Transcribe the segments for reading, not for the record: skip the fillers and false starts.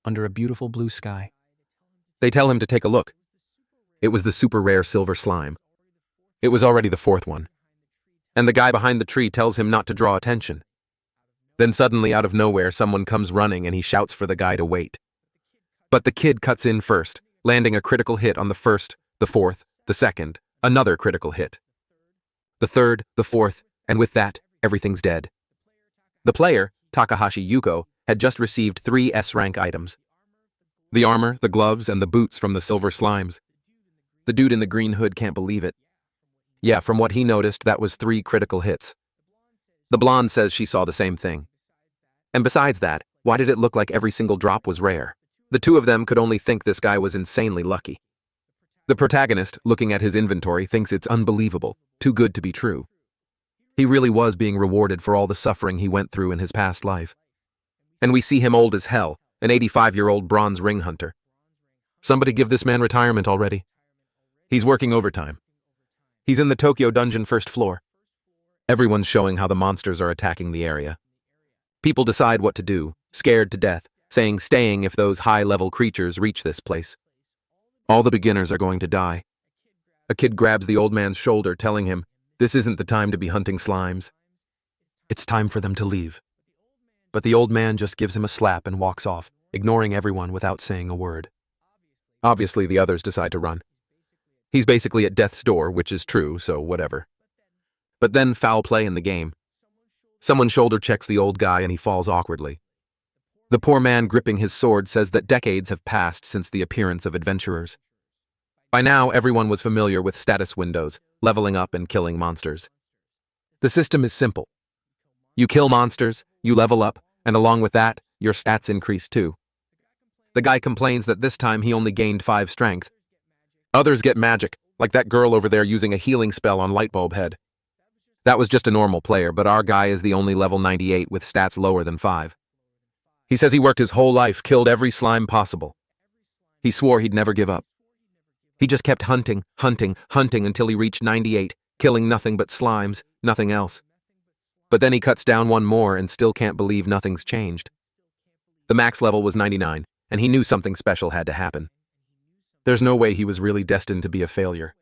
under a beautiful blue sky. They tell him to take a look. It was the super rare silver slime. It was already the fourth one. And the guy behind the tree tells him not to draw attention. Then suddenly, out of nowhere, someone comes running and he shouts for the guy to wait. But the kid cuts in first, landing a critical hit on the first, the fourth, the second, another critical hit. The third, the fourth, and with that, everything's dead. The player, Takahashi Yuko, had just received 3 S-rank items. The armor, the gloves, and the boots from the silver slimes. The dude in the green hood can't believe it. Yeah, from what he noticed, that was 3 critical hits. The blonde says she saw the same thing. And besides that, why did it look like every single drop was rare? The two of them could only think this guy was insanely lucky. The protagonist, looking at his inventory, thinks it's unbelievable, too good to be true. He really was being rewarded for all the suffering he went through in his past life. And we see him old as hell, an 85-year-old bronze ring hunter. Somebody give this man retirement already. He's working overtime. He's in the Tokyo dungeon first floor. Everyone's showing how the monsters are attacking the area. People decide what to do, scared to death, saying staying if those high-level creatures reach this place. All the beginners are going to die. A kid grabs the old man's shoulder, telling him, "This isn't the time to be hunting slimes. It's time for them to leave." But the old man just gives him a slap and walks off, ignoring everyone without saying a word. Obviously, the others decide to run. He's basically at death's door, which is true, so whatever. But then foul play in the game. Someone shoulder checks the old guy and he falls awkwardly. The poor man gripping his sword says that decades have passed since the appearance of adventurers. By now, everyone was familiar with status windows, leveling up and killing monsters. The system is simple. You kill monsters, you level up, and along with that, your stats increase too. The guy complains that this time he only gained 5 strength. Others get magic, like that girl over there using a healing spell on Lightbulb Head. That was just a normal player, but our guy is the only level 98 with stats lower than 5. He says he worked his whole life, killed every slime possible. He swore he'd never give up. He just kept hunting until he reached 98, killing nothing but slimes, nothing else. But then he cuts down one more and still can't believe nothing's changed. The max level was 99, and he knew something special had to happen. There's no way he was really destined to be a failure.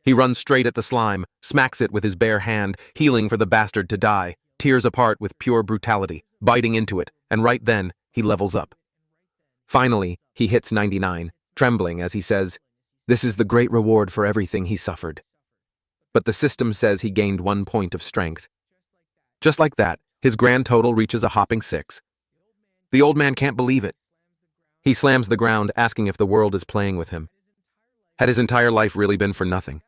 He runs straight at the slime, smacks it with his bare hand, healing for the bastard to die, tears apart with pure brutality, biting into it, and right then, he levels up. Finally, he hits 99, trembling as he says, "This is the great reward for everything he suffered." But the system says he gained 1 point of strength. Just like that, his grand total reaches a hopping 6. The old man can't believe it. He slams the ground, asking if the world is playing with him. Had his entire life really been for nothing?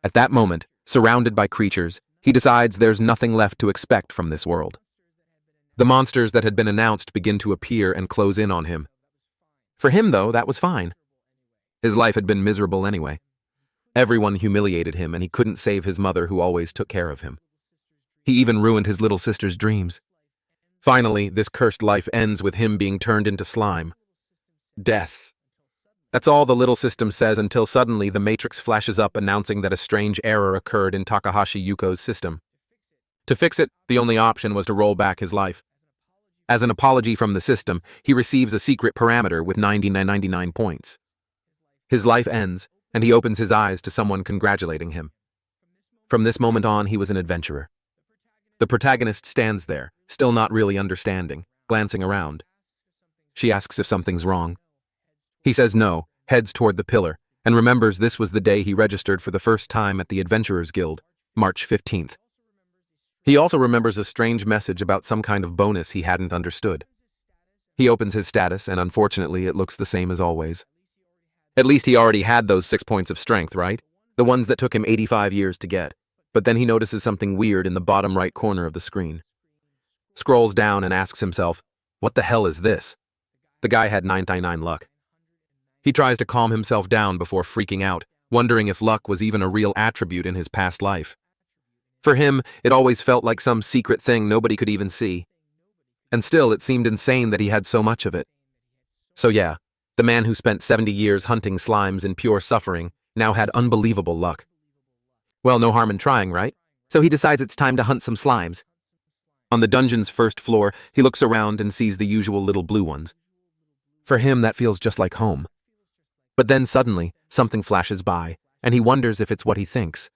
At that moment, surrounded by creatures, he decides there's nothing left to expect from this world. The monsters that had been announced begin to appear and close in on him. For him, though, that was fine. His life had been miserable anyway. Everyone humiliated him, and he couldn't save his mother who always took care of him. He even ruined his little sister's dreams. Finally, this cursed life ends with him being turned into slime. Death. That's all the little system says until suddenly the matrix flashes up announcing that a strange error occurred in Takahashi Yuko's system. To fix it, the only option was to roll back his life. As an apology from the system, he receives a secret parameter with 99 points. His life ends, and he opens his eyes to someone congratulating him. From this moment on, he was an adventurer. The protagonist stands there, still not really understanding, glancing around. She asks if something's wrong. He says no, heads toward the pillar, and remembers this was the day he registered for the first time at the Adventurers Guild, March 15th. He also remembers a strange message about some kind of bonus he hadn't understood. He opens his status, and unfortunately it looks the same as always. At least he already had those 6 points of strength, right? The ones that took him 85 years to get. But then he notices something weird in the bottom right corner of the screen. Scrolls down and asks himself, what the hell is this? The guy had 99 luck. He tries to calm himself down before freaking out, wondering if luck was even a real attribute in his past life. For him, it always felt like some secret thing nobody could even see. And still, it seemed insane that he had so much of it. So yeah, the man who spent 70 years hunting slimes in pure suffering now had unbelievable luck. Well, no harm in trying, right? So he decides it's time to hunt some slimes. On the dungeon's first floor, he looks around and sees the usual little blue ones. For him, that feels just like home. But then suddenly, something flashes by, and he wonders if it's what he thinks.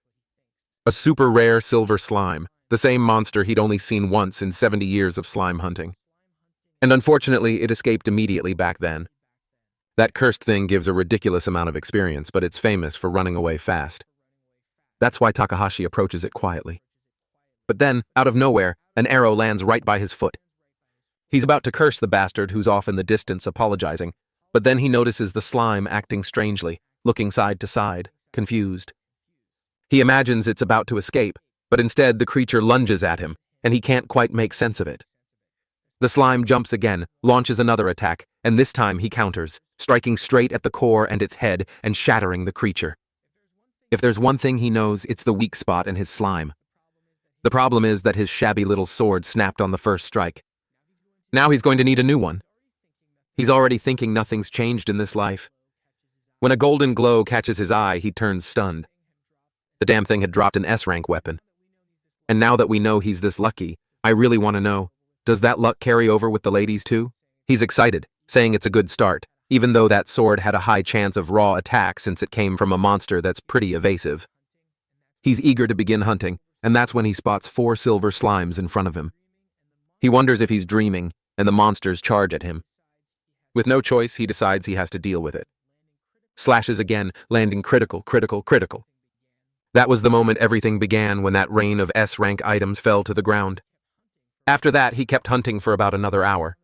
A super rare silver slime, the same monster he'd only seen once in 70 years of slime hunting. And unfortunately, it escaped immediately back then. That cursed thing gives a ridiculous amount of experience, but it's famous for running away fast. That's why Takahashi approaches it quietly. But then, out of nowhere, an arrow lands right by his foot. He's about to curse the bastard who's off in the distance apologizing, but then he notices the slime acting strangely, looking side to side, confused. He imagines it's about to escape, but instead the creature lunges at him, and he can't quite make sense of it. The slime jumps again, launches another attack, and this time he counters, striking straight at the core and its head and shattering the creature. If there's one thing he knows, it's the weak spot in his slime. The problem is that his shabby little sword snapped on the first strike. Now he's going to need a new one. He's already thinking nothing's changed in this life. When a golden glow catches his eye, he turns stunned. The damn thing had dropped an S-rank weapon. And now that we know he's this lucky, I really want to know, does that luck carry over with the ladies too? He's excited, saying it's a good start, even though that sword had a high chance of raw attack since it came from a monster that's pretty evasive. He's eager to begin hunting, and that's when he spots 4 silver slimes in front of him. He wonders if he's dreaming, and the monsters charge at him. With no choice, he decides he has to deal with it. Slashes again, landing critical. That was the moment everything began, when that rain of S-rank items fell to the ground. After that, he kept hunting for about another hour.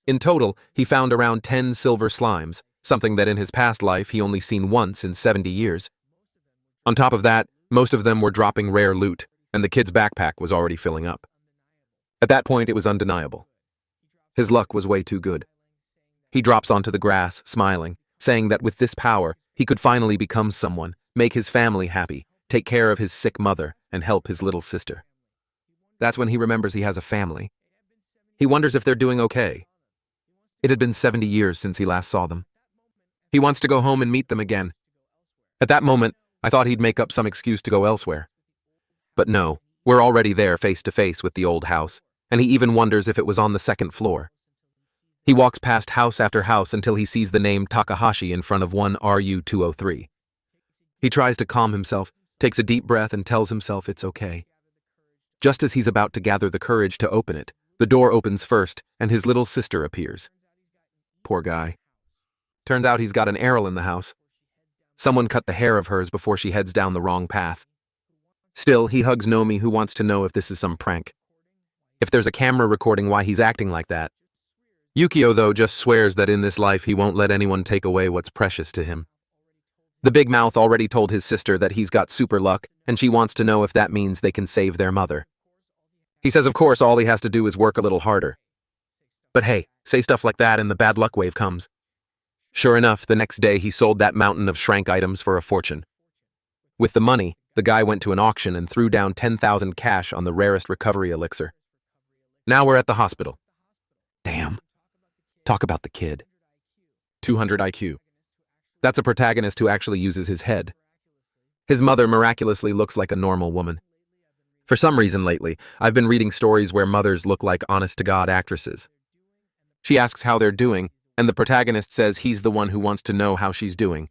In total, he found around 10 silver slimes, something that in his past life he only seen once in 70 years. On top of that, most of them were dropping rare loot, and the kid's backpack was already filling up. At that point, it was undeniable. His luck was way too good. He drops onto the grass, smiling, saying that with this power, he could finally become someone, make his family happy, take care of his sick mother, and help his little sister. That's when he remembers he has a family. He wonders if they're doing okay. It had been 70 years since he last saw them. He wants to go home and meet them again. At that moment, I thought he'd make up some excuse to go elsewhere. But no, we're already there face to face with the old house, and he even wonders if it was on the 2nd floor. He walks past house after house until he sees the name Takahashi in front of one RU-203. He tries to calm himself, takes a deep breath, and tells himself it's okay. Just as he's about to gather the courage to open it, the door opens first, and his little sister appears. Poor guy. Turns out he's got an arrow in the house. Someone cut the hair of hers before she heads down the wrong path. Still, he hugs Nomi, who wants to know if this is some prank. If there's a camera recording why he's acting like that. Yukio, though, just swears that in this life he won't let anyone take away what's precious to him. The big mouth already told his sister that he's got super luck, and she wants to know if that means they can save their mother. He says of course all he has to do is work a little harder. But hey, say stuff like that and the bad luck wave comes. Sure enough, the next day he sold that mountain of shrank items for a fortune. With the money, the guy went to an auction and threw down 10,000 cash on the rarest recovery elixir. Now we're at the hospital. Damn. Talk about the kid. 200 IQ. That's a protagonist who actually uses his head. His mother miraculously looks like a normal woman. For some reason lately, I've been reading stories where mothers look like honest-to-God actresses. She asks how they're doing, and the protagonist says he's the one who wants to know how she's doing.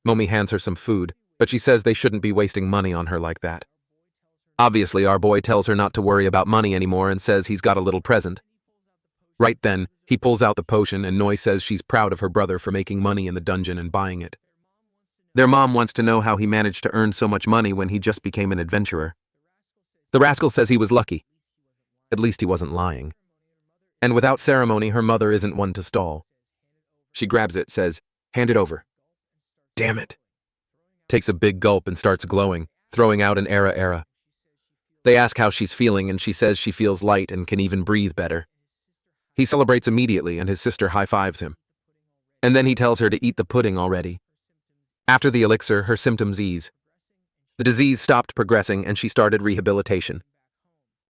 Momi hands her some food, but she says they shouldn't be wasting money on her like that. Obviously, our boy tells her not to worry about money anymore and says he's got a little present. Right then, he pulls out the potion and Noi says she's proud of her brother for making money in the dungeon and buying it. Their mom wants to know how he managed to earn so much money when he just became an adventurer. The rascal says he was lucky. At least he wasn't lying. And without ceremony, her mother isn't one to stall. She grabs it, says, "Hand it over." Damn it. Takes a big gulp and starts glowing, throwing out an era. They ask how she's feeling and she says she feels light and can even breathe better. He celebrates immediately and his sister high-fives him. And then he tells her to eat the pudding already. After the elixir, her symptoms ease. The disease stopped progressing and she started rehabilitation.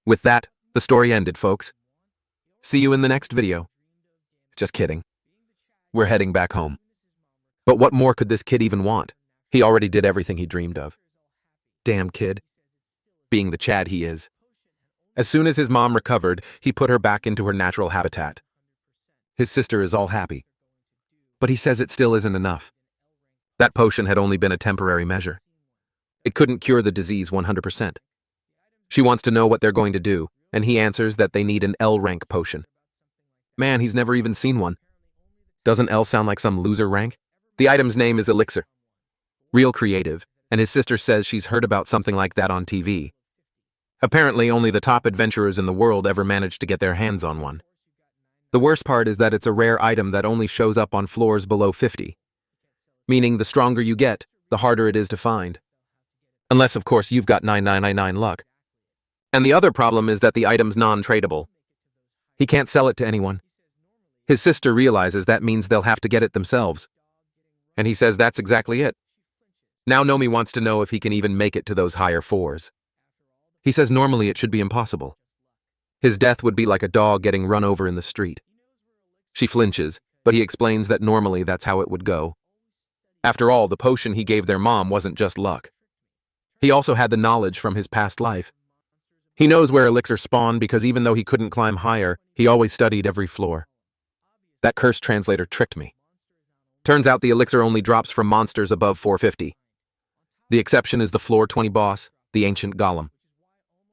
With that, the story ended, folks. See you in the next video. Just kidding. We're heading back home. But what more could this kid even want? He already did everything he dreamed of. Damn kid. Being the Chad he is. As soon as his mom recovered, he put her back into her natural habitat. His sister is all happy. But he says it still isn't enough. That potion had only been a temporary measure. It couldn't cure the disease 100%. She wants to know what they're going to do, and he answers that they need an L rank potion. Man, he's never even seen one. Doesn't L sound like some loser rank? The item's name is Elixir. Real creative, and his sister says she's heard about something like that on TV. Apparently, only the top adventurers in the world ever managed to get their hands on one. The worst part is that it's a rare item that only shows up on floors below 50. Meaning the stronger you get, the harder it is to find. Unless, of course, you've got 9999 luck. And the other problem is that the item's non-tradable. He can't sell it to anyone. His sister realizes that means they'll have to get it themselves. And he says that's exactly it. Now Nomi wants to know if he can even make it to those higher fours. He says normally it should be impossible. His death would be like a dog getting run over in the street. She flinches, but he explains that normally that's how it would go. After all, the potion he gave their mom wasn't just luck. He also had the knowledge from his past life. He knows where elixir spawn because even though he couldn't climb higher, he always studied every floor. That cursed translator tricked me. Turns out the elixir only drops from monsters above 450. The exception is the floor 20 boss, the ancient golem.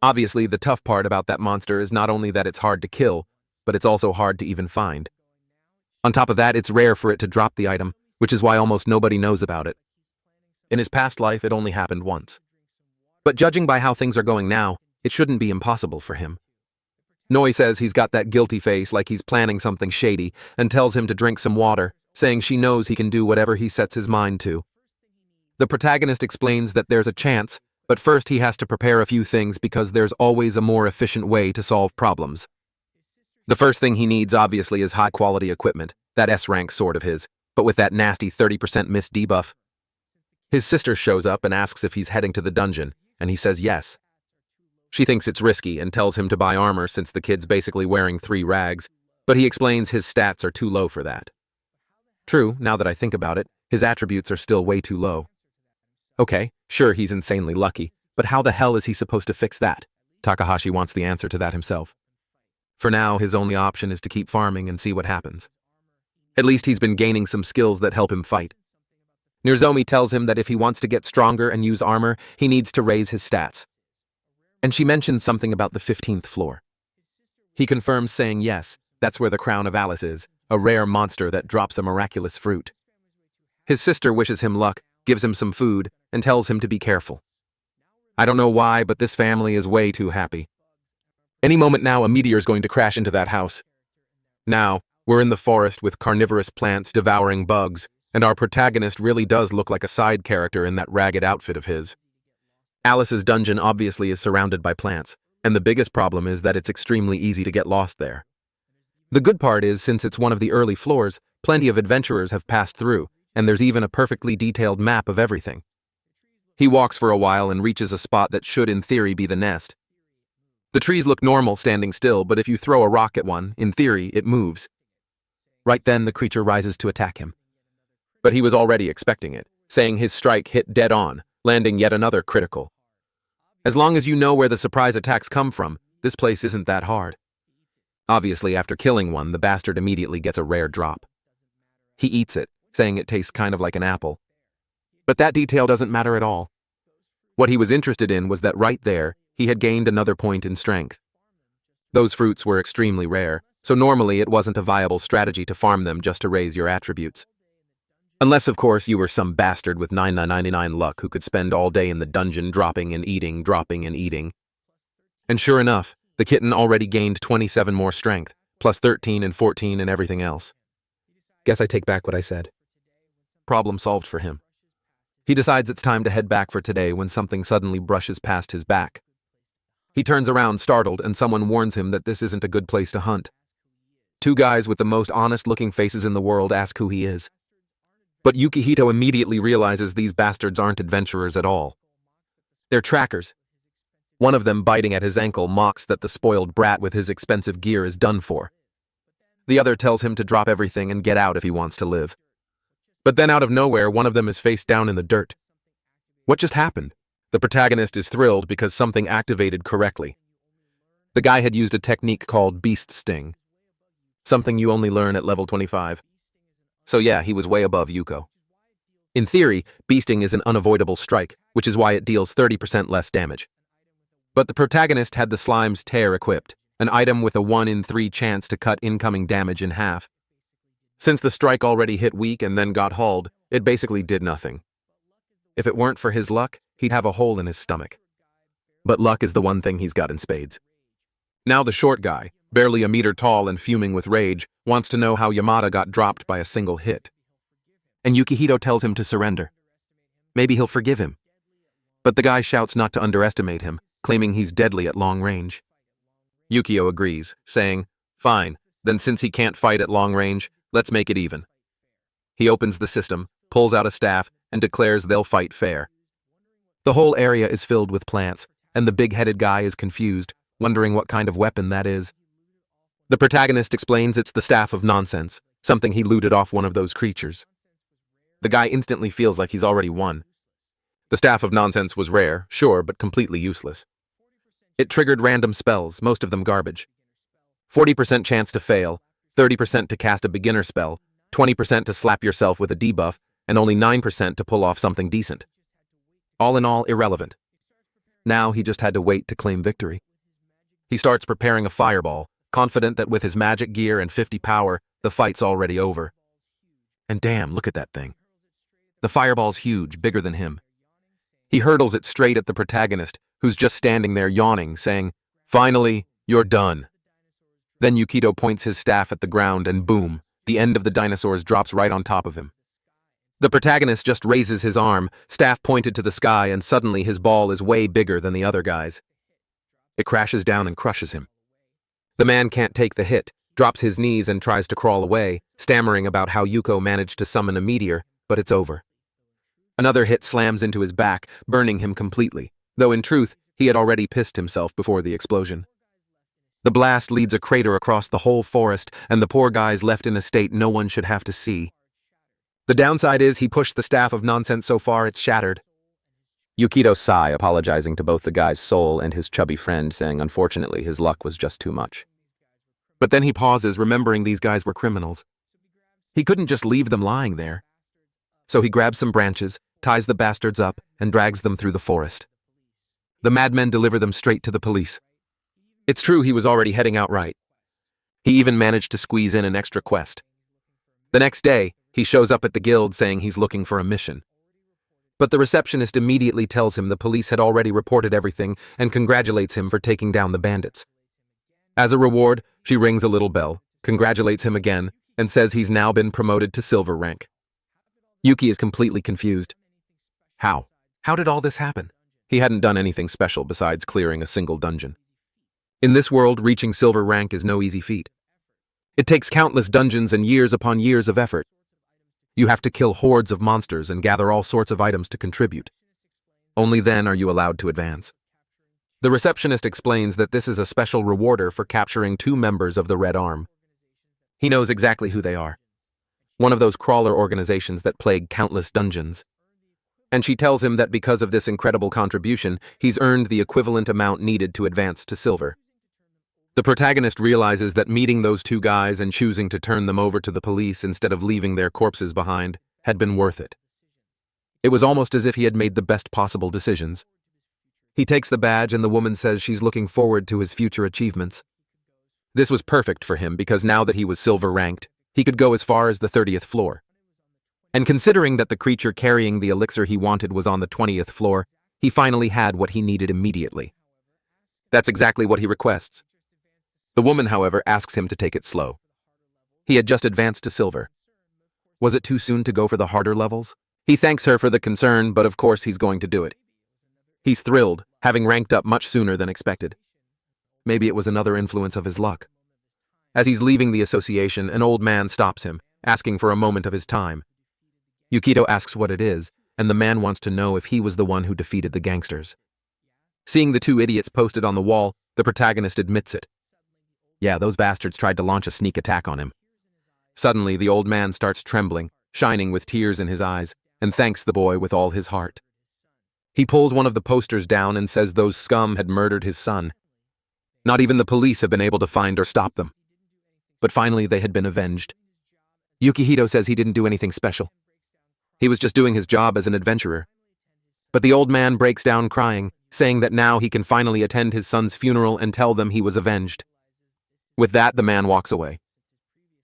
Obviously, the tough part about that monster is not only that it's hard to kill, but it's also hard to even find. On top of that, it's rare for it to drop the item, which is why almost nobody knows about it. In his past life, it only happened once. But judging by how things are going now, it shouldn't be impossible for him. Noi says he's got that guilty face like he's planning something shady and tells him to drink some water, saying she knows he can do whatever he sets his mind to. The protagonist explains that there's a chance, but first he has to prepare a few things because there's always a more efficient way to solve problems. The first thing he needs, obviously, is high-quality equipment, that S-rank sword of his, but with that nasty 30% miss debuff. His sister shows up and asks if he's heading to the dungeon, and he says yes. She thinks it's risky and tells him to buy armor since the kid's basically wearing 3 rags, but he explains his stats are too low for that. True, now that I think about it, his attributes are still way too low. Okay, sure he's insanely lucky, but how the hell is he supposed to fix that? Takahashi wants the answer to that himself. For now, his only option is to keep farming and see what happens. At least he's been gaining some skills that help him fight. Nozomi tells him that if he wants to get stronger and use armor, he needs to raise his stats. And she mentions something about the 15th floor. He confirms saying yes, that's where the Crown of Alice is, a rare monster that drops a miraculous fruit. His sister wishes him luck, gives him some food, and tells him to be careful. I don't know why, but this family is way too happy. Any moment now, a meteor's going to crash into that house. Now, we're in the forest with carnivorous plants devouring bugs, and our protagonist really does look like a side character in that ragged outfit of his. Alice's dungeon obviously is surrounded by plants, and the biggest problem is that it's extremely easy to get lost there. The good part is, since it's one of the early floors, plenty of adventurers have passed through, and there's even a perfectly detailed map of everything. He walks for a while and reaches a spot that should in theory be the nest. The trees look normal standing still, but if you throw a rock at one, in theory, it moves. Right then, the creature rises to attack him. But he was already expecting it, saying his strike hit dead on, landing yet another critical. As long as you know where the surprise attacks come from, this place isn't that hard. Obviously, after killing one, the bastard immediately gets a rare drop. He eats it, saying it tastes kind of like an apple. But that detail doesn't matter at all. What he was interested in was that right there, he had gained another point in strength. Those fruits were extremely rare, so normally it wasn't a viable strategy to farm them just to raise your attributes. Unless, of course, you were some bastard with 9999 luck who could spend all day in the dungeon dropping and eating, dropping and eating. And sure enough, the kitten already gained 27 more strength, plus 13 and 14 and everything else. Guess I take back what I said. Problem solved for him. He decides it's time to head back for today when something suddenly brushes past his back. He turns around startled and someone warns him that this isn't a good place to hunt. 2 guys with the most honest-looking faces in the world ask who he is. But Yukihito immediately realizes these bastards aren't adventurers at all. They're trackers. One of them, biting at his ankle, mocks that the spoiled brat with his expensive gear is done for. The other tells him to drop everything and get out if he wants to live. But then out of nowhere, one of them is face down in the dirt. What just happened? The protagonist is thrilled because something activated correctly. The guy had used a technique called beast sting. something you only learn at level 25. So yeah, he was way above Yuko. In theory, beasting is an unavoidable strike, which is why it deals 30% less damage. But the protagonist had the slime's tear equipped, an item with a 1 in 3 chance to cut incoming damage in half. Since the strike already hit weak and then got hauled, it basically did nothing. If it weren't for his luck, he'd have a hole in his stomach. But luck is the one thing he's got in spades. Now the short guy, barely a meter tall and fuming with rage, wants to know how Yamada got dropped by a single hit. And Yukihito tells him to surrender. Maybe he'll forgive him. But the guy shouts not to underestimate him, claiming he's deadly at long range. Yukio agrees, saying, "Fine, then since he can't fight at long range, let's make it even." He opens the system, pulls out a staff, and declares they'll fight fair. The whole area is filled with plants, and the big-headed guy is confused, wondering what kind of weapon that is. The protagonist explains it's the Staff of Nonsense, something he looted off one of those creatures. The guy instantly feels like he's already won. The Staff of Nonsense was rare, sure, but completely useless. It triggered random spells, most of them garbage. 40% chance to fail, 30% to cast a beginner spell, 20% to slap yourself with a debuff, and only 9% to pull off something decent. All in all, irrelevant. Now he just had to wait to claim victory. He starts preparing a fireball, confident that with his magic gear and 50 power, the fight's already over. And damn, look at that thing. The fireball's huge, bigger than him. He hurtles it straight at the protagonist, who's just standing there yawning, saying, "Finally, you're done." Then Yukito points his staff at the ground and boom, the end of the dinosaurs drops right on top of him. The protagonist just raises his arm, staff pointed to the sky, and suddenly his ball is way bigger than the other guy's. It crashes down and crushes him. The man can't take the hit, drops his knees and tries to crawl away, stammering about how Yuko managed to summon a meteor, but it's over. Another hit slams into his back, burning him completely, though in truth, he had already pissed himself before the explosion. The blast leads a crater across the whole forest, and the poor guy's left in a state no one should have to see. The downside is he pushed the Staff of Nonsense so far it's shattered. Yukito sigh, apologizing to both the guy's soul and his chubby friend, saying unfortunately his luck was just too much. But then he pauses, remembering these guys were criminals. He couldn't just leave them lying there. So he grabs some branches, ties the bastards up, and drags them through the forest. The madmen deliver them straight to the police. It's true he was already heading out right. He even managed to squeeze in an extra quest. The next day, he shows up at the guild saying he's looking for a mission. But the receptionist immediately tells him the police had already reported everything and congratulates him for taking down the bandits. As a reward, she rings a little bell, congratulates him again, and says he's now been promoted to silver rank. Yuki is completely confused. How? How did all this happen? He hadn't done anything special besides clearing a single dungeon. In this world, reaching silver rank is no easy feat. It takes countless dungeons and years upon years of effort. You have to kill hordes of monsters and gather all sorts of items to contribute. Only then are you allowed to advance. The receptionist explains that this is a special rewarder for capturing 2 members of the Red Arm. He knows exactly who they are. One of those crawler organizations that plague countless dungeons. And she tells him that because of this incredible contribution, he's earned the equivalent amount needed to advance to silver. The protagonist realizes that meeting those 2 guys and choosing to turn them over to the police instead of leaving their corpses behind had been worth it. It was almost as if he had made the best possible decisions. He takes the badge and the woman says she's looking forward to his future achievements. This was perfect for him because now that he was silver ranked, he could go as far as the 30th floor. And considering that the creature carrying the elixir he wanted was on the 20th floor, he finally had what he needed immediately. That's exactly what he requests. The woman, however, asks him to take it slow. He had just advanced to silver. Was it too soon to go for the harder levels? He thanks her for the concern, but of course he's going to do it. He's thrilled, having ranked up much sooner than expected. Maybe it was another influence of his luck. As he's leaving the association, an old man stops him, asking for a moment of his time. Yukito asks what it is, and the man wants to know if he was the one who defeated the gangsters. Seeing the 2 idiots posted on the wall, the protagonist admits it. Yeah, those bastards tried to launch a sneak attack on him. Suddenly, the old man starts trembling, shining with tears in his eyes, and thanks the boy with all his heart. He pulls one of the posters down and says those scum had murdered his son. Not even the police have been able to find or stop them. but finally they had been avenged. Yukihito says he didn't do anything special. He was just doing his job as an adventurer. But the old man breaks down crying, saying that now he can finally attend his son's funeral and tell them he was avenged. With that, the man walks away.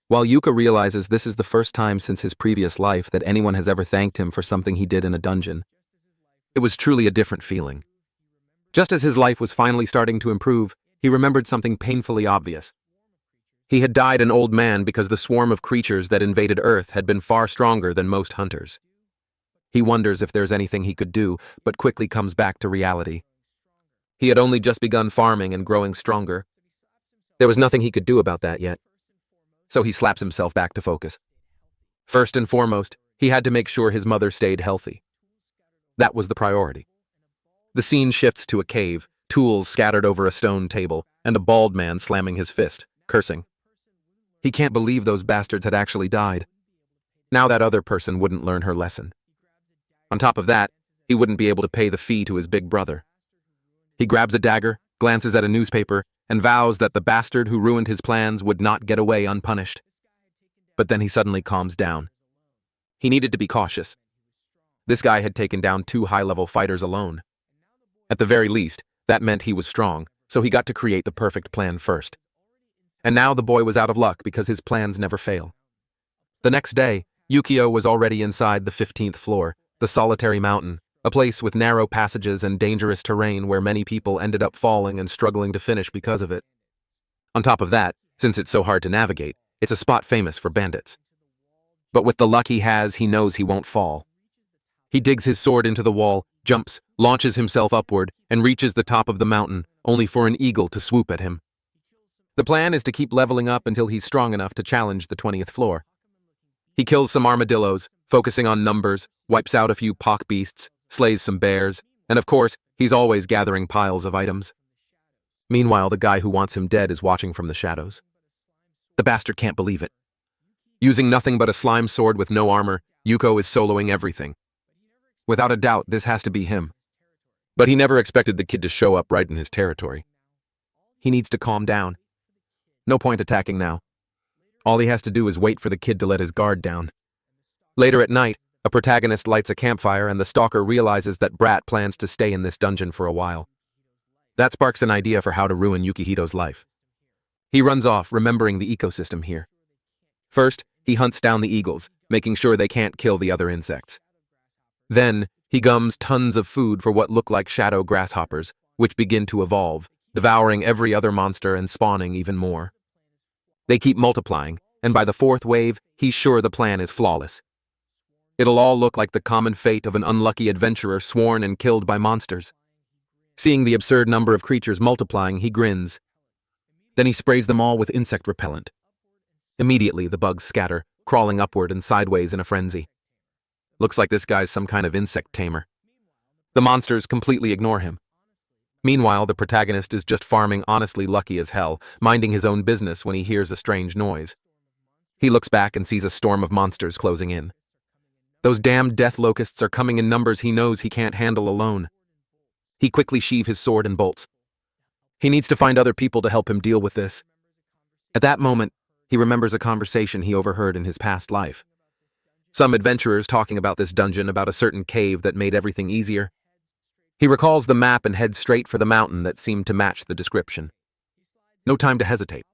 While Yuka realizes this is the first time since his previous life that anyone has ever thanked him for something he did in a dungeon. It was truly a different feeling. Just as his life was finally starting to improve, he remembered something painfully obvious. He had died an old man because the swarm of creatures that invaded Earth had been far stronger than most hunters. He wonders if there's anything he could do, but quickly comes back to reality. He had only just begun farming and growing stronger. There was nothing he could do about that yet. So he slaps himself back to focus. First and foremost, he had to make sure his mother stayed healthy. That was the priority. The scene shifts to a cave, tools scattered over a stone table, and a bald man slamming his fist, cursing. He can't believe those bastards had actually died. Now that other person wouldn't learn her lesson. On top of that, he wouldn't be able to pay the fee to his big brother. He grabs a dagger, glances at a newspaper, and vows that the bastard who ruined his plans would not get away unpunished. But then he suddenly calms down. He needed to be cautious. This guy had taken down 2 high-level fighters alone. At the very least, that meant he was strong, so he got to create the perfect plan first. And now the boy was out of luck because his plans never fail. The next day, Yukio was already inside the 15th floor, the solitary mountain, a place with narrow passages and dangerous terrain where many people ended up falling and struggling to finish because of it. On top of that, since it's so hard to navigate, it's a spot famous for bandits. But with the luck he has, he knows he won't fall. He digs his sword into the wall, jumps, launches himself upward, and reaches the top of the mountain, only for an eagle to swoop at him. The plan is to keep leveling up until he's strong enough to challenge the 20th floor. He kills some armadillos, focusing on numbers, wipes out a few pock beasts, slays some bears, and of course, he's always gathering piles of items. Meanwhile, the guy who wants him dead is watching from the shadows. The bastard can't believe it. Using nothing but a slime sword with no armor, Yuko is soloing everything. Without a doubt, this has to be him. But he never expected the kid to show up right in his territory. He needs to calm down. No point attacking now. All he has to do is wait for the kid to let his guard down. Later at night, a protagonist lights a campfire and the stalker realizes that Brat plans to stay in this dungeon for a while. That sparks an idea for how to ruin Yukihito's life. He runs off, remembering the ecosystem here. First, he hunts down the eagles, making sure they can't kill the other insects. Then, he gums tons of food for what look like shadow grasshoppers, which begin to evolve, devouring every other monster and spawning even more. They keep multiplying, and by the 4th wave, he's sure the plan is flawless. It'll all look like the common fate of an unlucky adventurer sworn and killed by monsters. Seeing the absurd number of creatures multiplying, he grins. Then he sprays them all with insect repellent. Immediately, the bugs scatter, crawling upward and sideways in a frenzy. Looks like this guy's some kind of insect tamer. The monsters completely ignore him. Meanwhile, the protagonist is just farming honestly lucky as hell, minding his own business when he hears a strange noise. He looks back and sees a storm of monsters closing in. Those damned death locusts are coming in numbers he knows he can't handle alone. He quickly sheaves his sword and bolts. He needs to find other people to help him deal with this. At that moment, he remembers a conversation he overheard in his past life. Some adventurers talking about this dungeon, about a certain cave that made everything easier. He recalls the map and heads straight for the mountain that seemed to match the description. No time to hesitate.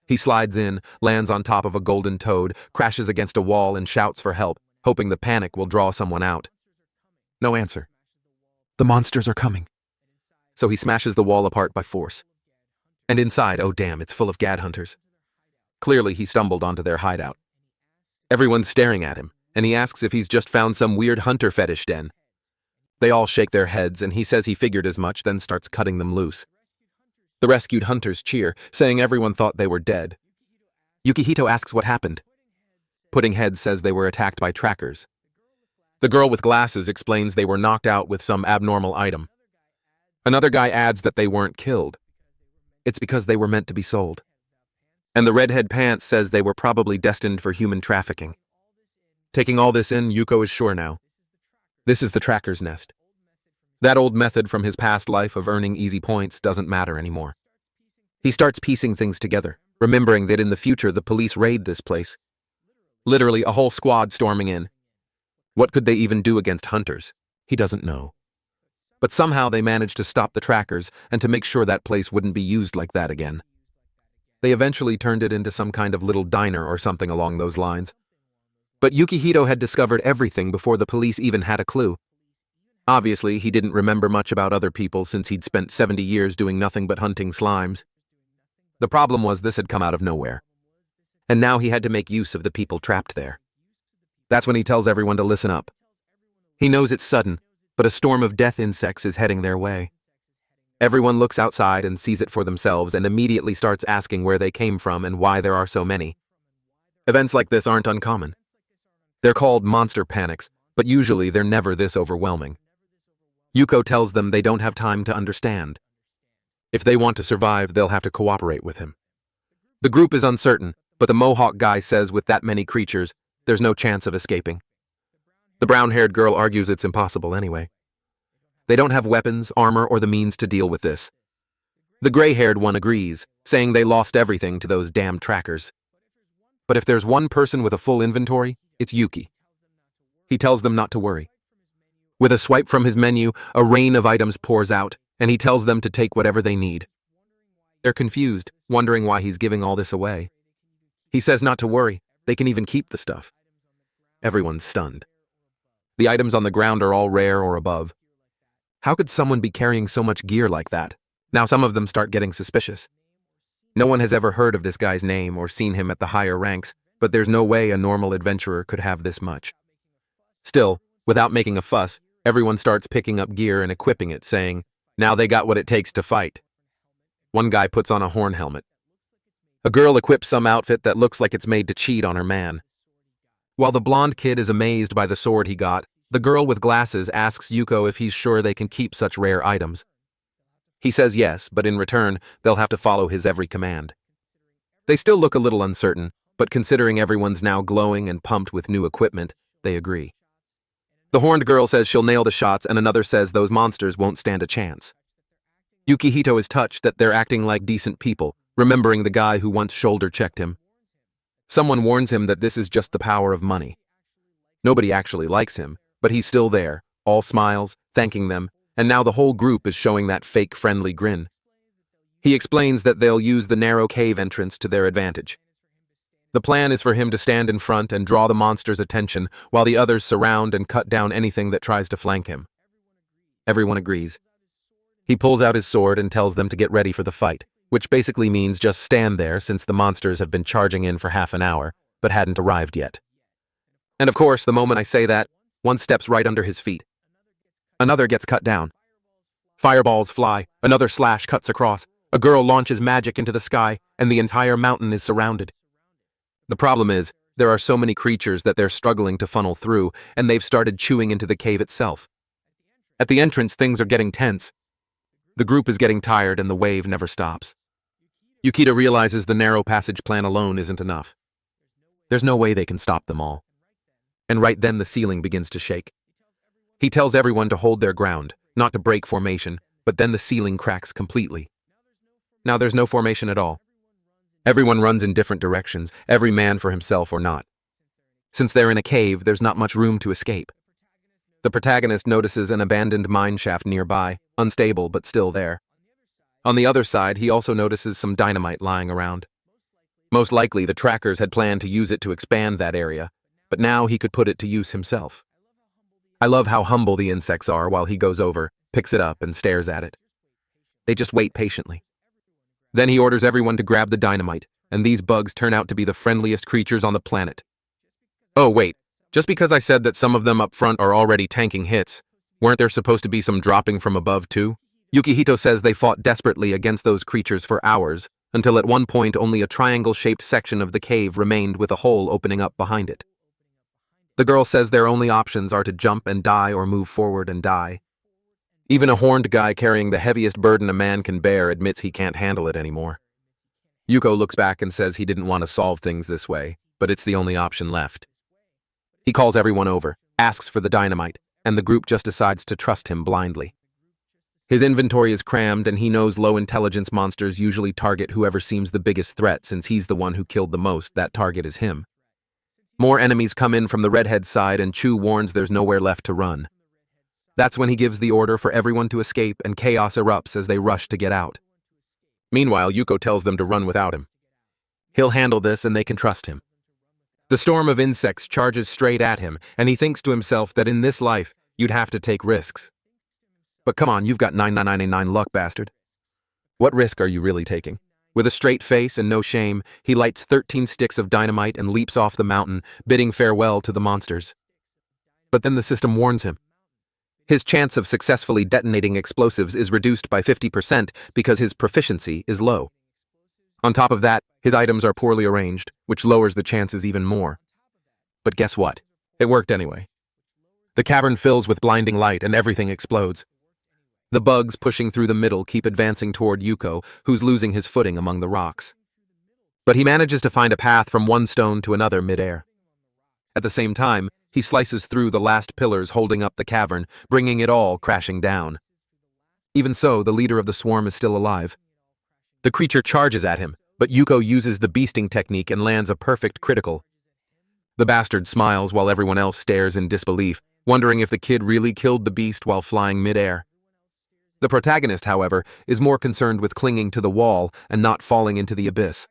He slides in, lands on top of a golden toad, crashes against a wall and shouts for help, hoping the panic will draw someone out. No answer. The monsters are coming. So he smashes the wall apart by force. And inside, oh damn, it's full of gad hunters. Clearly he stumbled onto their hideout. Everyone's staring at him, and he asks if he's just found some weird hunter fetish den. They all shake their heads, and he says he figured as much, then starts cutting them loose. The rescued hunters cheer, saying everyone thought they were dead. Yukihito asks what happened. Pudding Head says they were attacked by trackers. The girl with glasses explains they were knocked out with some abnormal item. Another guy adds that they weren't killed. It's because they were meant to be sold. And the redhead pants says they were probably destined for human trafficking. Taking all this in, Yuko is sure now. This is the tracker's nest. That old method from his past life of earning easy points doesn't matter anymore. He starts piecing things together, remembering that in the future the police raid this place. Literally a whole squad storming in. What could they even do against hunters? He doesn't know. But somehow they managed to stop the trackers and to make sure that place wouldn't be used like that again. They eventually turned it into some kind of little diner or something along those lines. But Yukihito had discovered everything before the police even had a clue. Obviously, he didn't remember much about other people since he'd spent 70 years doing nothing but hunting slimes. The problem was this had come out of nowhere. And now he had to make use of the people trapped there. That's when he tells everyone to listen up. He knows it's sudden, but a storm of death insects is heading their way. Everyone looks outside and sees it for themselves and immediately starts asking where they came from and why there are so many. Events like this aren't uncommon. They're called monster panics, but usually they're never this overwhelming. Yuko tells them they don't have time to understand. If they want to survive, they'll have to cooperate with him. The group is uncertain, but the Mohawk guy says with that many creatures, there's no chance of escaping. The brown-haired girl argues it's impossible anyway. They don't have weapons, armor, or the means to deal with this. The gray-haired one agrees, saying they lost everything to those damn trackers. But if there's one person with a full inventory, it's Yuki. He tells them not to worry. With a swipe from his menu, a rain of items pours out, and he tells them to take whatever they need. They're confused, wondering why he's giving all this away. He says not to worry, they can even keep the stuff. Everyone's stunned. The items on the ground are all rare or above. How could someone be carrying so much gear like that? Now some of them start getting suspicious. No one has ever heard of this guy's name or seen him at the higher ranks, but there's no way a normal adventurer could have this much. Still, without making a fuss, everyone starts picking up gear and equipping it, saying, now they got what it takes to fight. One guy puts on a horn helmet. A girl equips some outfit that looks like it's made to cheat on her man. While the blonde kid is amazed by the sword he got, the girl with glasses asks Yuko if he's sure they can keep such rare items. He says yes, but in return, they'll have to follow his every command. They still look a little uncertain, but considering everyone's now glowing and pumped with new equipment, they agree. The horned girl says she'll nail the shots and another says those monsters won't stand a chance. Yukihito is touched that they're acting like decent people, remembering the guy who once shoulder-checked him. Someone warns him that this is just the power of money. Nobody actually likes him, but he's still there, all smiles, thanking them, and now the whole group is showing that fake friendly grin. He explains that they'll use the narrow cave entrance to their advantage. The plan is for him to stand in front and draw the monster's attention while the others surround and cut down anything that tries to flank him. Everyone agrees. He pulls out his sword and tells them to get ready for the fight, which basically means just stand there since the monsters have been charging in for half an hour, but hadn't arrived yet. And of course, the moment I say that, one steps right under his feet. Another gets cut down. Fireballs fly, another slash cuts across, a girl launches magic into the sky, and the entire mountain is surrounded. The problem is, there are so many creatures that they're struggling to funnel through, and they've started chewing into the cave itself. At the entrance, things are getting tense. The group is getting tired and the wave never stops. Yukita realizes the narrow passage plan alone isn't enough. There's no way they can stop them all. And right then the ceiling begins to shake. He tells everyone to hold their ground, not to break formation, but then the ceiling cracks completely. Now there's no formation at all. Everyone runs in different directions, every man for himself or not. Since they're in a cave, there's not much room to escape. The protagonist notices an abandoned mine shaft nearby, unstable but still there. On the other side, he also notices some dynamite lying around. Most likely, the trackers had planned to use it to expand that area, but now he could put it to use himself. I love how humble the insects are while he goes over, picks it up, and stares at it. They just wait patiently. Then he orders everyone to grab the dynamite, and these bugs turn out to be the friendliest creatures on the planet. Oh wait, just because I said that some of them up front are already tanking hits, weren't there supposed to be some dropping from above too? Yukihito says they fought desperately against those creatures for hours, until at one point only a triangle-shaped section of the cave remained with a hole opening up behind it. The girl says their only options are to jump and die or move forward and die. Even a horned guy carrying the heaviest burden a man can bear admits he can't handle it anymore. Yuko looks back and says he didn't want to solve things this way, but it's the only option left. He calls everyone over, asks for the dynamite, and the group just decides to trust him blindly. His inventory is crammed, and he knows low-intelligence monsters usually target whoever seems the biggest threat. Since he's the one who killed the most, that target is him. More enemies come in from the redhead's side, and Chu warns there's nowhere left to run. That's when he gives the order for everyone to escape, and chaos erupts as they rush to get out. Meanwhile, Yuko tells them to run without him. He'll handle this, and they can trust him. The storm of insects charges straight at him, and he thinks to himself that in this life, you'd have to take risks. But come on, you've got 9999 luck, bastard. What risk are you really taking? With a straight face and no shame, he lights 13 sticks of dynamite and leaps off the mountain, bidding farewell to the monsters. But then the system warns him. His chance of successfully detonating explosives is reduced by 50% because his proficiency is low. On top of that, his items are poorly arranged, which lowers the chances even more. But guess what? It worked anyway. The cavern fills with blinding light and everything explodes. The bugs pushing through the middle keep advancing toward Yuko, who's losing his footing among the rocks. But he manages to find a path from one stone to another midair. At the same time, he slices through the last pillars holding up the cavern, bringing it all crashing down. Even so, the leader of the swarm is still alive. The creature charges at him, but Yuko uses the beasting technique and lands a perfect critical. The bastard smiles while everyone else stares in disbelief, wondering if the kid really killed the beast while flying midair. The protagonist, however, is more concerned with clinging to the wall and not falling into the abyss.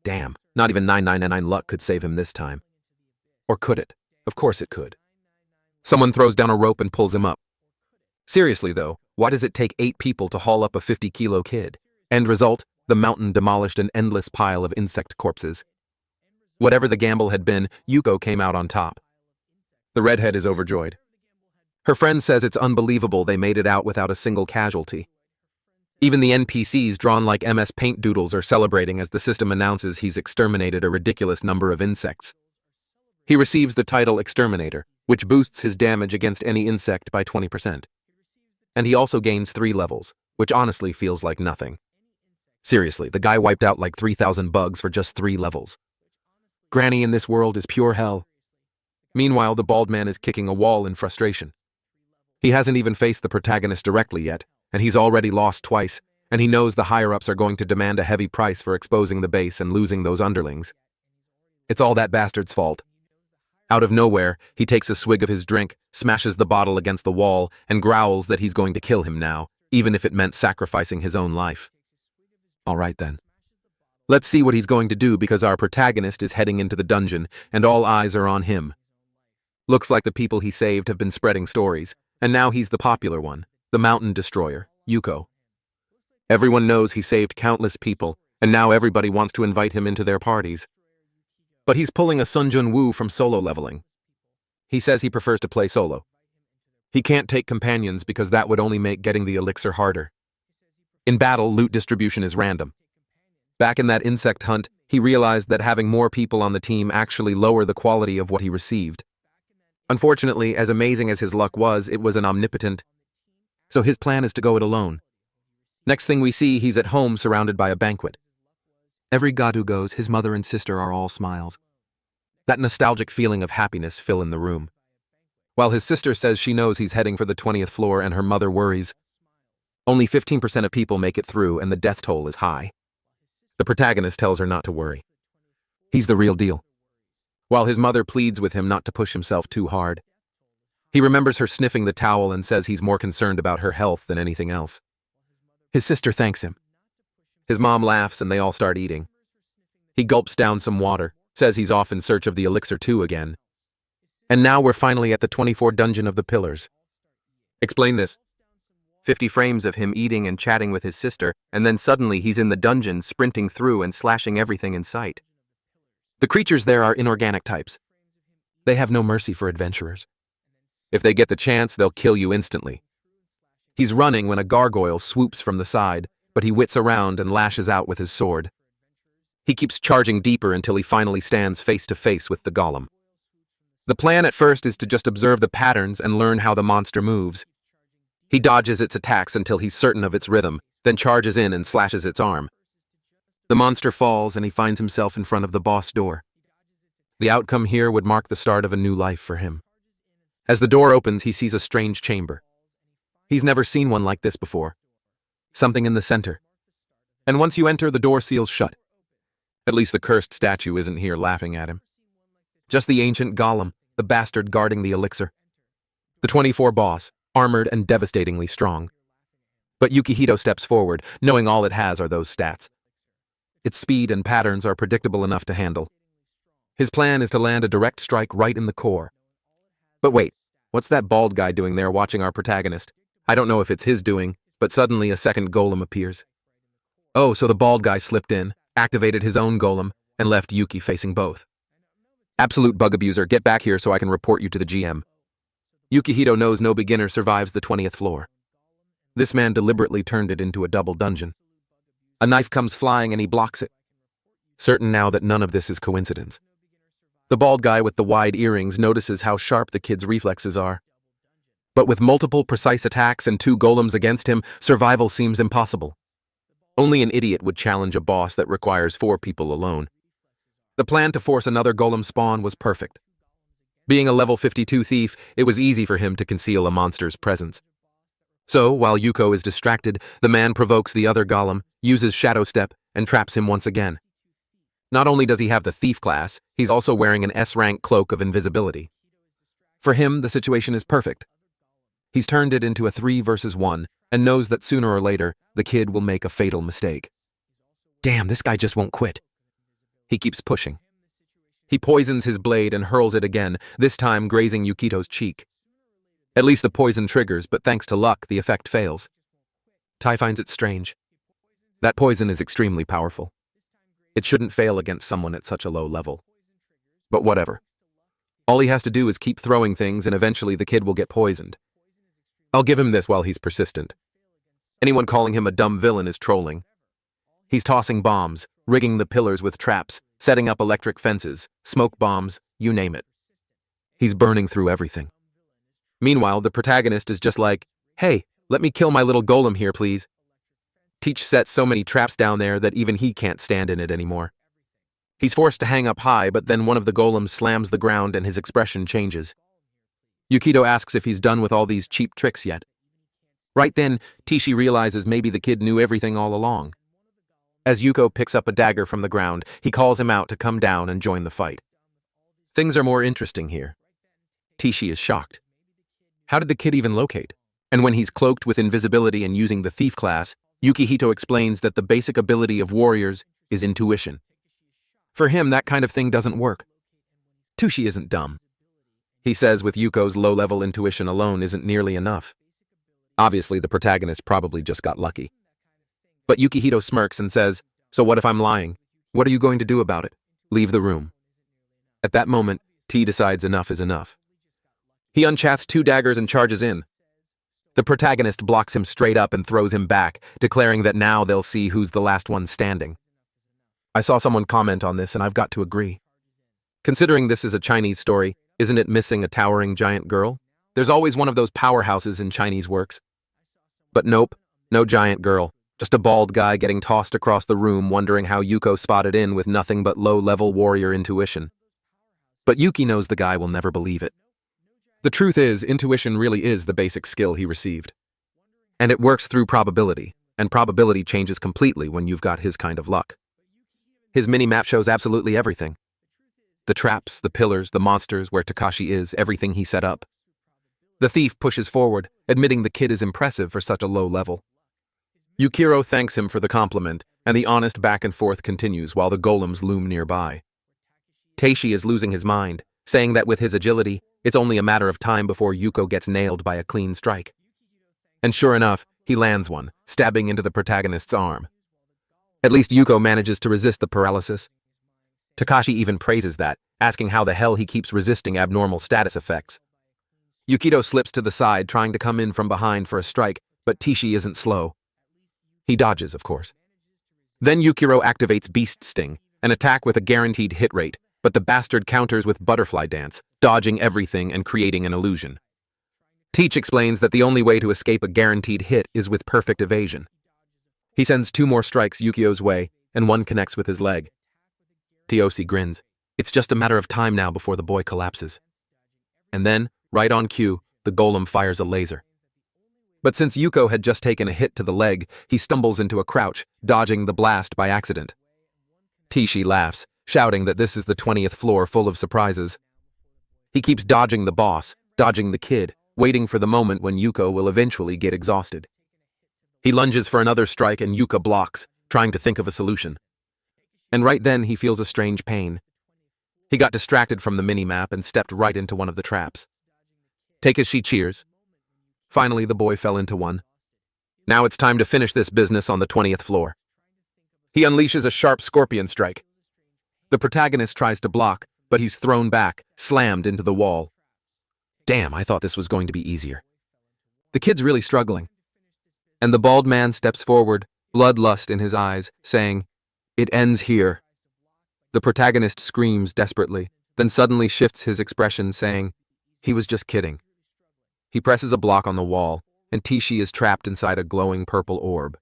Damn, not even 999 luck could save him this time. Or could it? Of course it could. Someone throws down a rope and pulls him up. Seriously though, why does it take 8 people to haul up a 50-kilo kid? End result, the mountain demolished an endless pile of insect corpses. Whatever the gamble had been, Yuko came out on top. The redhead is overjoyed. Her friend says it's unbelievable they made it out without a single casualty. Even the NPCs drawn like MS Paint doodles are celebrating as the system announces he's exterminated a ridiculous number of insects. He receives the title Exterminator, which boosts his damage against any insect by 20%. And he also gains 3 levels, which honestly feels like nothing. Seriously, the guy wiped out like 3,000 bugs for just 3 levels. Granny in this world is pure hell. Meanwhile, the bald man is kicking a wall in frustration. He hasn't even faced the protagonist directly yet, and he's already lost twice, and he knows the higher-ups are going to demand a heavy price for exposing the base and losing those underlings. It's all that bastard's fault. Out of nowhere, he takes a swig of his drink, smashes the bottle against the wall, and growls that he's going to kill him now, even if it meant sacrificing his own life. All right then. Let's see what he's going to do because our protagonist is heading into the dungeon, and all eyes are on him. Looks like the people he saved have been spreading stories, and now he's the popular one, the mountain destroyer, Yuko. Everyone knows he saved countless people, and now everybody wants to invite him into their parties. But he's pulling a Sun Jun Woo from solo leveling. He says he prefers to play solo. He can't take companions because that would only make getting the elixir harder. In battle, loot distribution is random. Back in that insect hunt, he realized that having more people on the team actually lowered the quality of what he received. Unfortunately, as amazing as his luck was, it was an omnipotent. So his plan is to go it alone. Next thing we see, he's at home surrounded by a banquet. Every god who goes, his mother and sister are all smiles. That nostalgic feeling of happiness fill in the room. While his sister says she knows he's heading for the 20th floor and her mother worries. Only 15% of people make it through and the death toll is high. The protagonist tells her not to worry. He's the real deal. While his mother pleads with him not to push himself too hard. He remembers her sniffing the towel and says he's more concerned about her health than anything else. His sister thanks him. His mom laughs and they all start eating. He gulps down some water, says he's off in search of the elixir too again. And now we're finally at the 24 dungeon of the pillars. Explain this. 50 frames of him eating and chatting with his sister, and then suddenly he's in the dungeon sprinting through and slashing everything in sight. The creatures there are inorganic types. They have no mercy for adventurers. If they get the chance, they'll kill you instantly. He's running when a gargoyle swoops from the side, but he whips around and lashes out with his sword. He keeps charging deeper until he finally stands face to face with the golem. The plan at first is to just observe the patterns and learn how the monster moves. He dodges its attacks until he's certain of its rhythm, then charges in and slashes its arm. The monster falls and he finds himself in front of the boss door. The outcome here would mark the start of a new life for him. As the door opens, he sees a strange chamber. He's never seen one like this before. Something in the center. And once you enter, the door seals shut. At least the cursed statue isn't here laughing at him. Just the ancient golem, the bastard guarding the elixir. The 24 boss, armored and devastatingly strong. But Yukihito steps forward, knowing all it has are those stats. Its speed and patterns are predictable enough to handle. His plan is to land a direct strike right in the core. But wait, what's that bald guy doing there watching our protagonist? I don't know if it's his doing, but suddenly a second golem appears. Oh, so the bald guy slipped in, activated his own golem, and left Yuki facing both. Absolute bug abuser, get back here so I can report you to the GM. Yukihito knows no beginner survives the 20th floor. This man deliberately turned it into a double dungeon. A knife comes flying and he blocks it. Certain now that none of this is coincidence. The bald guy with the wide earrings notices how sharp the kid's reflexes are. But with multiple precise attacks and 2 golems against him, survival seems impossible. Only an idiot would challenge a boss that requires 4 people alone. The plan to force another golem spawn was perfect. Being a level 52 thief, it was easy for him to conceal a monster's presence. So, while Yuko is distracted, the man provokes the other golem, uses Shadow Step, and traps him once again. Not only does he have the thief class, he's also wearing an S-rank cloak of invisibility. For him, the situation is perfect. He's turned it into a 3 versus 1, and knows that sooner or later, the kid will make a fatal mistake. Damn, this guy just won't quit. He keeps pushing. He poisons his blade and hurls it again, this time grazing Yukito's cheek. At least the poison triggers, but thanks to luck, the effect fails. Tai finds it strange. That poison is extremely powerful. It shouldn't fail against someone at such a low level. But whatever. All he has to do is keep throwing things and eventually the kid will get poisoned. I'll give him this while he's persistent. Anyone calling him a dumb villain is trolling. He's tossing bombs, rigging the pillars with traps, setting up electric fences, smoke bombs, you name it. He's burning through everything. Meanwhile, the protagonist is just like, hey, let me kill my little golem here, please. Teach sets so many traps down there that even he can't stand in it anymore. He's forced to hang up high, but then one of the golems slams the ground and his expression changes. Yukito asks if he's done with all these cheap tricks yet. Right then, Tishi realizes maybe the kid knew everything all along. As Yuko picks up a dagger from the ground, he calls him out to come down and join the fight. Things are more interesting here. Tishi is shocked. How did the kid even locate? And when he's cloaked with invisibility and using the thief class, Yukihito explains that the basic ability of warriors is intuition. For him, that kind of thing doesn't work. Tushi isn't dumb. He says with Yuko's low-level intuition alone isn't nearly enough. Obviously, the protagonist probably just got lucky. But Yukihito smirks and says, so what if I'm lying? What are you going to do about it? Leave the room. At that moment, T decides enough is enough. He unchaths 2 daggers and charges in. The protagonist blocks him straight up and throws him back, declaring that now they'll see who's the last one standing. I saw someone comment on this and I've got to agree. Considering this is a Chinese story, isn't it missing a towering giant girl? There's always one of those powerhouses in Chinese works. But nope, no giant girl, just a bald guy getting tossed across the room wondering how Yuko spotted in with nothing but low-level warrior intuition. But Yuki knows the guy will never believe it. The truth is, intuition really is the basic skill he received. And it works through probability, and probability changes completely when you've got his kind of luck. His mini-map shows absolutely everything. The traps, the pillars, the monsters, where Takashi is, everything he set up. The thief pushes forward, admitting the kid is impressive for such a low level. Yukiro thanks him for the compliment, and the honest back and forth continues while the golems loom nearby. Teishi is losing his mind, saying that with his agility, it's only a matter of time before Yuko gets nailed by a clean strike. And sure enough, he lands one, stabbing into the protagonist's arm. At least Yuko manages to resist the paralysis. Takashi even praises that, asking how the hell he keeps resisting abnormal status effects. Yukito slips to the side, trying to come in from behind for a strike, but Tishi isn't slow. He dodges, of course. Then Yukiro activates Beast Sting, an attack with a guaranteed hit rate, but the bastard counters with Butterfly Dance, dodging everything and creating an illusion. Teach explains that the only way to escape a guaranteed hit is with perfect evasion. He sends 2 more strikes Yukio's way, and one connects with his leg. Tiosi grins. It's just a matter of time now before the boy collapses. And then, right on cue, the golem fires a laser. But since Yuko had just taken a hit to the leg, he stumbles into a crouch, dodging the blast by accident. Tishi laughs, shouting that this is the 20th floor full of surprises. He keeps dodging the boss, dodging the kid, waiting for the moment when Yuko will eventually get exhausted. He lunges for another strike and Yuka blocks, trying to think of a solution. And right then he feels a strange pain. He got distracted from the mini-map and stepped right into one of the traps. Take as she cheers. Finally, the boy fell into one. Now it's time to finish this business on the 20th floor. He unleashes a sharp scorpion strike. The protagonist tries to block, but he's thrown back, slammed into the wall. Damn, I thought this was going to be easier. The kid's really struggling. And the bald man steps forward, bloodlust in his eyes, saying, "It ends here." The protagonist screams desperately, then suddenly shifts his expression, saying, "He was just kidding." He presses a block on the wall, and Tishi is trapped inside a glowing purple orb.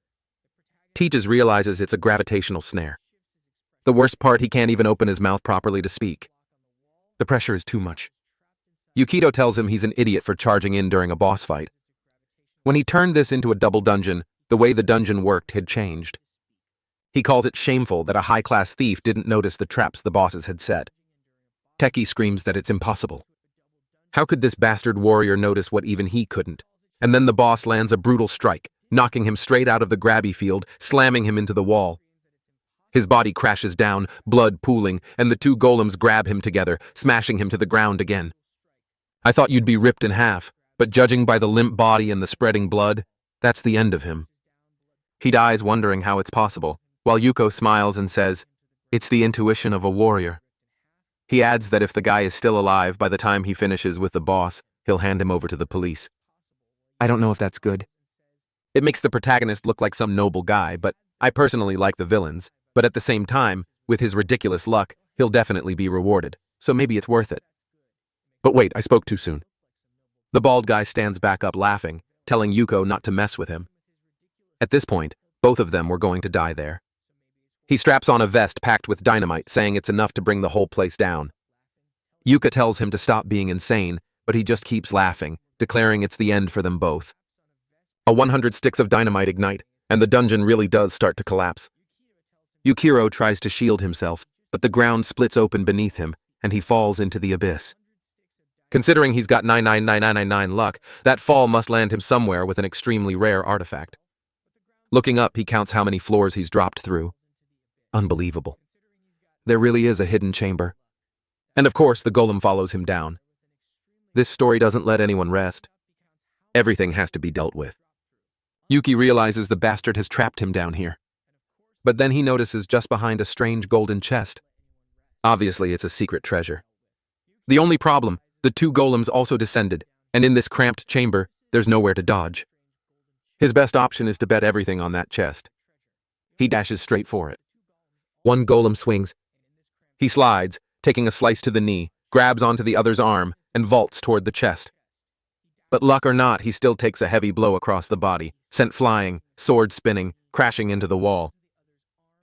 Tejas realizes it's a gravitational snare. The worst part, he can't even open his mouth properly to speak. The pressure is too much. Yukito tells him he's an idiot for charging in during a boss fight. When he turned this into a double dungeon, the way the dungeon worked had changed. He calls it shameful that a high-class thief didn't notice the traps the bosses had set. Teki screams that it's impossible. How could this bastard warrior notice what even he couldn't? And then the boss lands a brutal strike, knocking him straight out of the grabby field, slamming him into the wall. His body crashes down, blood pooling, and the two golems grab him together, smashing him to the ground again. I thought you'd be ripped in half, but judging by the limp body and the spreading blood, that's the end of him. He dies wondering how it's possible, while Yuko smiles and says, "It's the intuition of a warrior." He adds that if the guy is still alive by the time he finishes with the boss, he'll hand him over to the police. I don't know if that's good. It makes the protagonist look like some noble guy, but I personally like the villains. But at the same time, with his ridiculous luck, he'll definitely be rewarded, so maybe it's worth it. But wait, I spoke too soon. The bald guy stands back up laughing, telling Yuko not to mess with him. At this point, both of them were going to die there. He straps on a vest packed with dynamite, saying it's enough to bring the whole place down. Yuka tells him to stop being insane, but he just keeps laughing, declaring it's the end for them both. 100 sticks of dynamite ignite, and the dungeon really does start to collapse. Yukiro tries to shield himself, but the ground splits open beneath him, and he falls into the abyss. Considering he's got 999999 luck, that fall must land him somewhere with an extremely rare artifact. Looking up, he counts how many floors he's dropped through. Unbelievable. There really is a hidden chamber. And of course, the golem follows him down. This story doesn't let anyone rest. Everything has to be dealt with. Yuki realizes the bastard has trapped him down here. But then he notices just behind a strange golden chest. Obviously, it's a secret treasure. The only problem, the two golems also descended, and in this cramped chamber, there's nowhere to dodge. His best option is to bet everything on that chest. He dashes straight for it. One golem swings. He slides, taking a slice to the knee, grabs onto the other's arm, and vaults toward the chest. But luck or not, he still takes a heavy blow across the body, sent flying, sword spinning, crashing into the wall.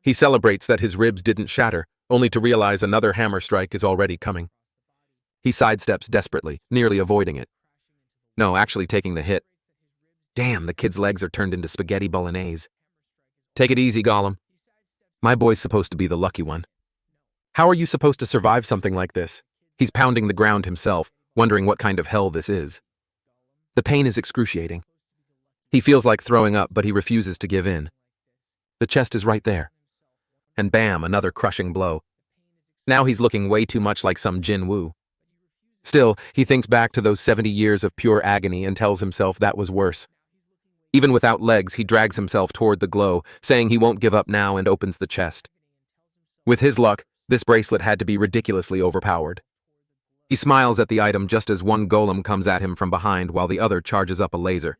He celebrates that his ribs didn't shatter, only to realize another hammer strike is already coming. He sidesteps desperately, nearly avoiding it. No, actually taking the hit. Damn, the kid's legs are turned into spaghetti bolognese. Take it easy, Golem. My boy's supposed to be the lucky one. How are you supposed to survive something like this? He's pounding the ground himself, wondering what kind of hell this is. The pain is excruciating. He feels like throwing up, but he refuses to give in. The chest is right there. And bam, another crushing blow. Now he's looking way too much like some Jin Woo. Still, he thinks back to those 70 years of pure agony and tells himself that was worse. Even without legs, he drags himself toward the glow, saying he won't give up now, and opens the chest. With his luck, this bracelet had to be ridiculously overpowered. He smiles at the item just as one golem comes at him from behind while the other charges up a laser.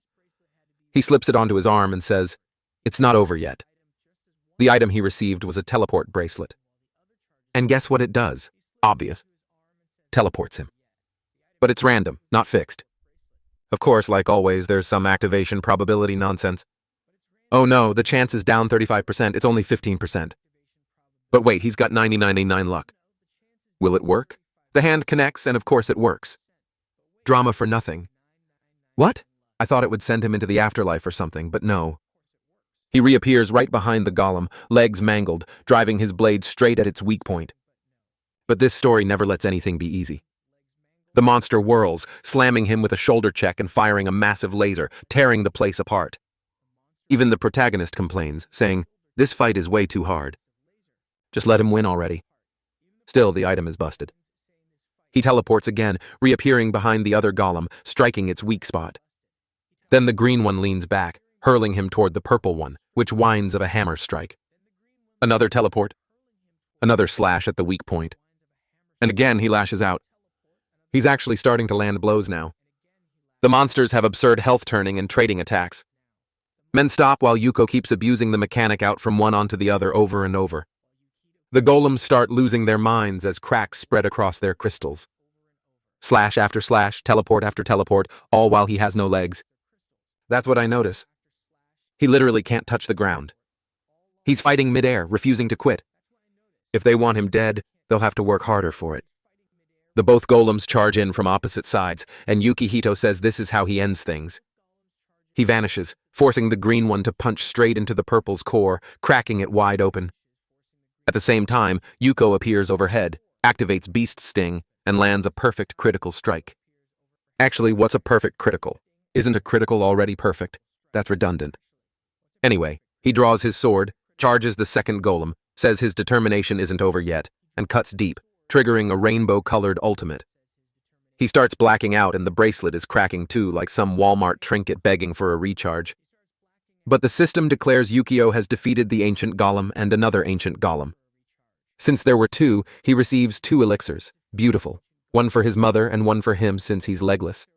He slips it onto his arm and says, "It's not over yet." The item he received was a teleport bracelet. And guess what it does? Obvious. Teleports him. But it's random, not fixed. Of course, like always, there's some activation probability nonsense. Oh no, the chance is down 35%, it's only 15%. But wait, he's got 99.99 luck. Will it work? The hand connects, and of course it works. Drama for nothing. What? I thought it would send him into the afterlife or something, but no. He reappears right behind the golem, legs mangled, driving his blade straight at its weak point. But this story never lets anything be easy. The monster whirls, slamming him with a shoulder check and firing a massive laser, tearing the place apart. Even the protagonist complains, saying, "This fight is way too hard. Just let him win already." Still, the item is busted. He teleports again, reappearing behind the other golem, striking its weak spot. Then the green one leans back, hurling him toward the purple one, which whines of a hammer strike. Another teleport. Another slash at the weak point. And again he lashes out. He's actually starting to land blows now. The monsters have absurd health turning and trading attacks. Men stop while Yuko keeps abusing the mechanic out from one onto the other over and over. The golems start losing their minds as cracks spread across their crystals. Slash after slash, teleport after teleport, all while he has no legs. That's what I notice. He literally can't touch the ground. He's fighting midair, refusing to quit. If they want him dead, they'll have to work harder for it. The both golems charge in from opposite sides, and Yukihito says this is how he ends things. He vanishes, forcing the green one to punch straight into the purple's core, cracking it wide open. At the same time, Yuko appears overhead, activates Beast Sting, and lands a perfect critical strike. Actually, what's a perfect critical? Isn't a critical already perfect? That's redundant. Anyway, he draws his sword, charges the second golem, says his determination isn't over yet, and cuts deep, triggering a rainbow-colored ultimate. He starts blacking out and the bracelet is cracking too, like some Walmart trinket begging for a recharge. But the system declares Yukio has defeated the ancient golem and another ancient golem. Since there were two, he receives 2 elixirs, beautiful, one for his mother and one for him since he's legless.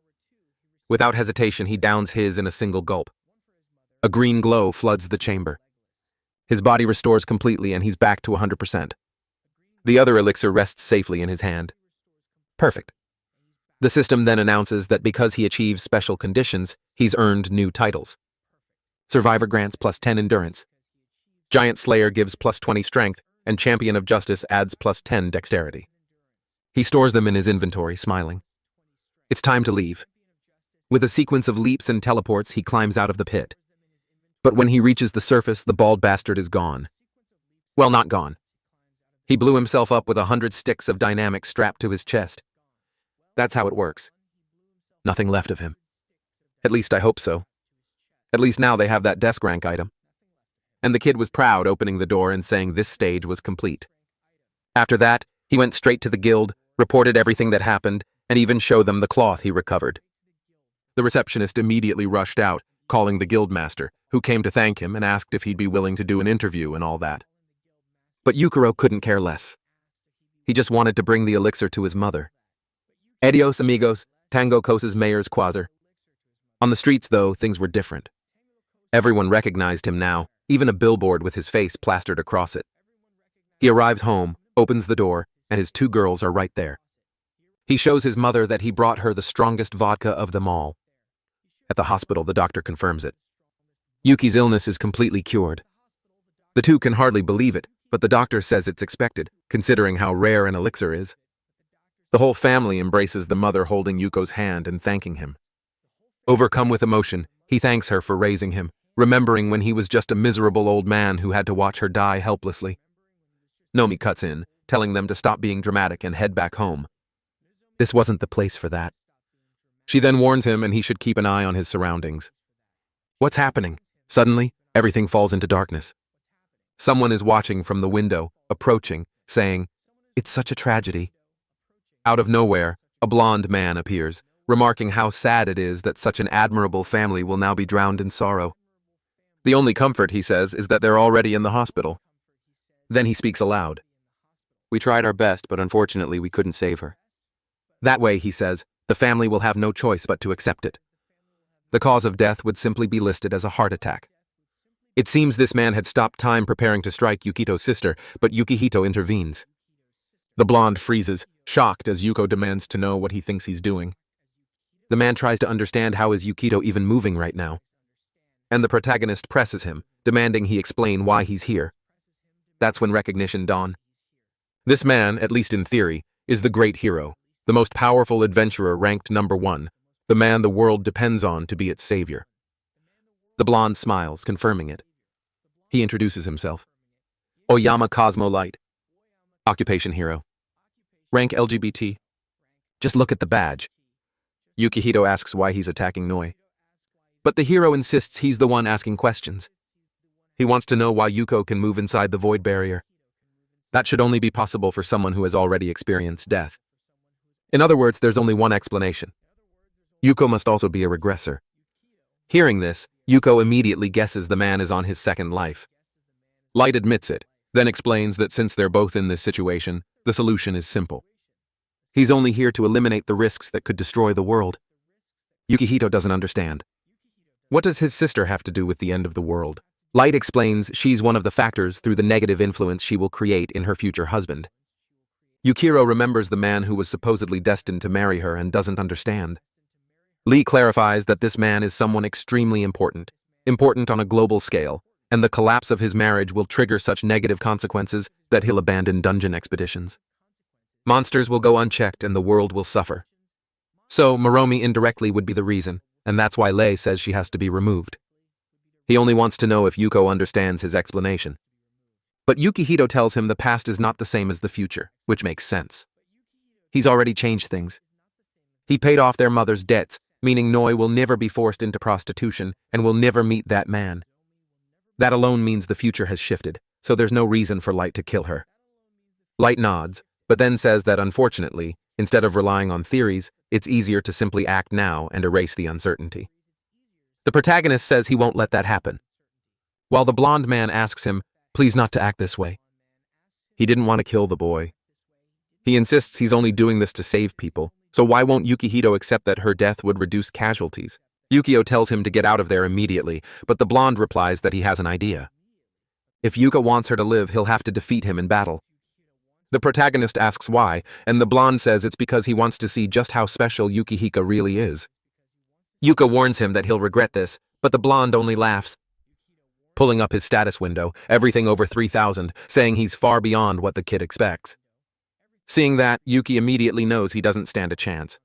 Without hesitation, he downs his in a single gulp. A green glow floods the chamber. His body restores completely and he's back to 100%. The other elixir rests safely in his hand. Perfect. The system then announces that because he achieves special conditions, he's earned new titles. Survivor grants +10 endurance. Giant Slayer gives +20 strength, and Champion of Justice adds +10 dexterity. He stores them in his inventory, smiling. It's time to leave. With a sequence of leaps and teleports, he climbs out of the pit. But when he reaches the surface, the bald bastard is gone. Well, not gone. He blew himself up with 100 sticks of dynamic strapped to his chest. That's how it works. Nothing left of him. At least I hope so. At least now they have that desk rank item. And the kid was proud, opening the door and saying this stage was complete. After that, he went straight to the guild, reported everything that happened, and even showed them the cloth he recovered. The receptionist immediately rushed out, calling the guildmaster, who came to thank him and asked if he'd be willing to do an interview and all that. But Yukiro couldn't care less. He just wanted to bring the elixir to his mother. Adios, amigos, Tango Cosa's mayor's quasar. On the streets, though, things were different. Everyone recognized him now, even a billboard with his face plastered across it. He arrives home, opens the door, and his 2 girls are right there. He shows his mother that he brought her the strongest vodka of them all. At the hospital, the doctor confirms it. Yuki's illness is completely cured. The 2 can hardly believe it, but the doctor says it's expected, considering how rare an elixir is. The whole family embraces the mother holding Yuko's hand and thanking him. Overcome with emotion, he thanks her for raising him, remembering when he was just a miserable old man who had to watch her die helplessly. Nomi cuts in, telling them to stop being dramatic and head back home. This wasn't the place for that. She then warns him and he should keep an eye on his surroundings. What's happening? Suddenly, everything falls into darkness. Someone is watching from the window, approaching, saying, "It's such a tragedy." Out of nowhere, a blond man appears, remarking how sad it is that such an admirable family will now be drowned in sorrow. The only comfort, he says, is that they're already in the hospital. Then he speaks aloud. "We tried our best, but unfortunately we couldn't save her. That way," he says, "the family will have no choice but to accept it." The cause of death would simply be listed as a heart attack. It seems this man had stopped time preparing to strike Yukito's sister, but Yukihito intervenes. The blonde freezes, shocked as Yuko demands to know what he thinks he's doing. The man tries to understand how is Yukito even moving right now. And the protagonist presses him, demanding he explain why he's here. That's when recognition dawns. This man, at least in theory, is the great hero, the most powerful adventurer ranked #1, the man the world depends on to be its savior. The blonde smiles, confirming it. He introduces himself. Oyama Cosmo Light. Occupation hero. Rank LGBT. Just look at the badge. Yukihito asks why he's attacking Noi. But the hero insists he's the one asking questions. He wants to know why Yuko can move inside the void barrier. That should only be possible for someone who has already experienced death. In other words, there's only one explanation. Yuko must also be a regressor. Hearing this, Yuko immediately guesses the man is on his second life. Light admits it, then explains that since they're both in this situation, the solution is simple. He's only here to eliminate the risks that could destroy the world. Yukihito doesn't understand. What does his sister have to do with the end of the world? Light explains she's one of the factors through the negative influence she will create in her future husband. Yukiro remembers the man who was supposedly destined to marry her and doesn't understand. Lee clarifies that this man is someone extremely important on a global scale, and the collapse of his marriage will trigger such negative consequences that he'll abandon dungeon expeditions. Monsters will go unchecked and the world will suffer. So, Moromi indirectly would be the reason, and that's why Lei says she has to be removed. He only wants to know if Yuko understands his explanation. But Yukihito tells him the past is not the same as the future, which makes sense. He's already changed things. He paid off their mother's debts, meaning Noi will never be forced into prostitution and will never meet that man. That alone means the future has shifted, so there's no reason for Light to kill her. Light nods, but then says that unfortunately, instead of relying on theories, it's easier to simply act now and erase the uncertainty. The protagonist says he won't let that happen. While the blonde man asks him, please not to act this way. He didn't want to kill the boy. He insists he's only doing this to save people, so why won't Yukihito accept that her death would reduce casualties? Yukio tells him to get out of there immediately, but the blonde replies that he has an idea. If Yuka wants her to live, he'll have to defeat him in battle. The protagonist asks why, and the blonde says it's because he wants to see just how special Yukihiko really is. Yuka warns him that he'll regret this, but the blonde only laughs, pulling up his status window, everything over 3,000, saying he's far beyond what the kid expects. Seeing that, Yuki immediately knows he doesn't stand a chance.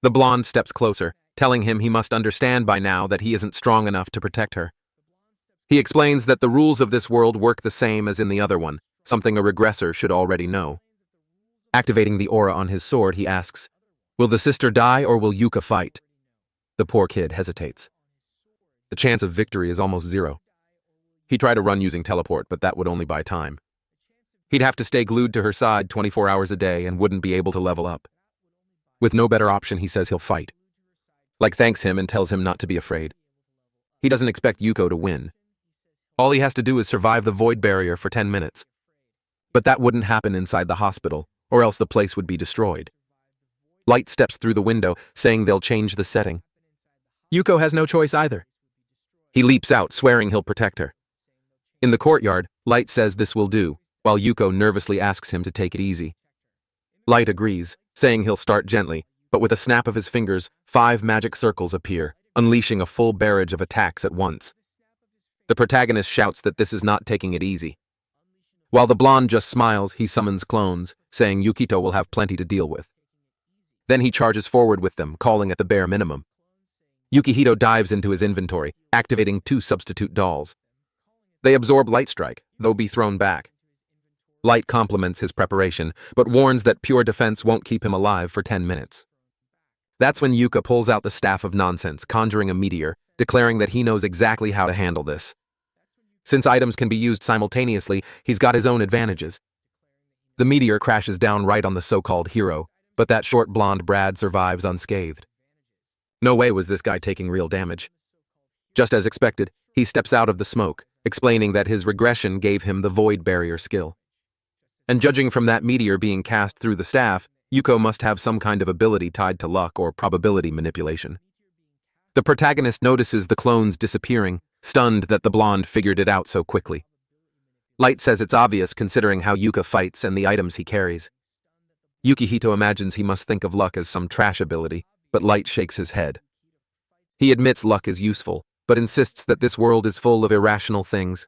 The blonde steps closer, telling him he must understand by now that he isn't strong enough to protect her. He explains that the rules of this world work the same as in the other one, something a regressor should already know. Activating the aura on his sword, he asks, will the sister die or will Yuka fight? The poor kid hesitates. The chance of victory is almost zero. He tried to run using teleport, but that would only buy time. He'd have to stay glued to her side 24 hours a day and wouldn't be able to level up. With no better option, he says he'll fight. Like thanks him and tells him not to be afraid. He doesn't expect Yuko to win. All he has to do is survive the void barrier for 10 minutes. But that wouldn't happen inside the hospital, or else the place would be destroyed. Light steps through the window, saying they'll change the setting. Yuko has no choice either. He leaps out, swearing he'll protect her. In the courtyard, Light says this will do, while Yuko nervously asks him to take it easy. Light agrees, saying he'll start gently, but with a snap of his fingers, 5 magic circles appear, unleashing a full barrage of attacks at once. The protagonist shouts that this is not taking it easy. While the blonde just smiles, he summons clones, saying Yukito will have plenty to deal with. Then he charges forward with them, calling at the bare minimum. Yukihito dives into his inventory, activating 2 substitute dolls. They absorb Light Strike, though be thrown back. Light compliments his preparation, but warns that pure defense won't keep him alive for 10 minutes. That's when Yuka pulls out the Staff of Nonsense, conjuring a meteor, declaring that he knows exactly how to handle this. Since items can be used simultaneously, he's got his own advantages. The meteor crashes down right on the so-called hero, but that short blonde Brad survives unscathed. No way was this guy taking real damage. Just as expected, he steps out of the smoke, explaining that his regression gave him the void barrier skill. And judging from that meteor being cast through the staff, Yuko must have some kind of ability tied to luck or probability manipulation. The protagonist notices the clones disappearing, stunned that the blonde figured it out so quickly. Light says it's obvious considering how Yuka fights and the items he carries. Yukihito imagines he must think of luck as some trash ability, but Light shakes his head. He admits luck is useful, but insists that this world is full of irrational things.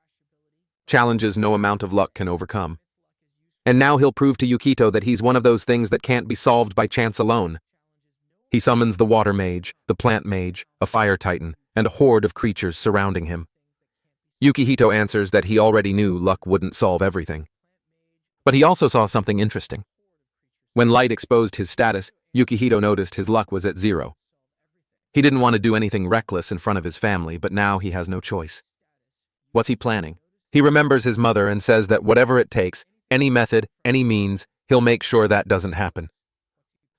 Challenges no amount of luck can overcome. And now he'll prove to Yukito that he's one of those things that can't be solved by chance alone. He summons the water mage, the plant mage, a fire titan, and a horde of creatures surrounding him. Yukihito answers that he already knew luck wouldn't solve everything. But he also saw something interesting. When Light exposed his status, Yukihito noticed his luck was at 0. He didn't want to do anything reckless in front of his family, but now he has no choice. What's he planning? He remembers his mother and says that whatever it takes, any method, any means, he'll make sure that doesn't happen.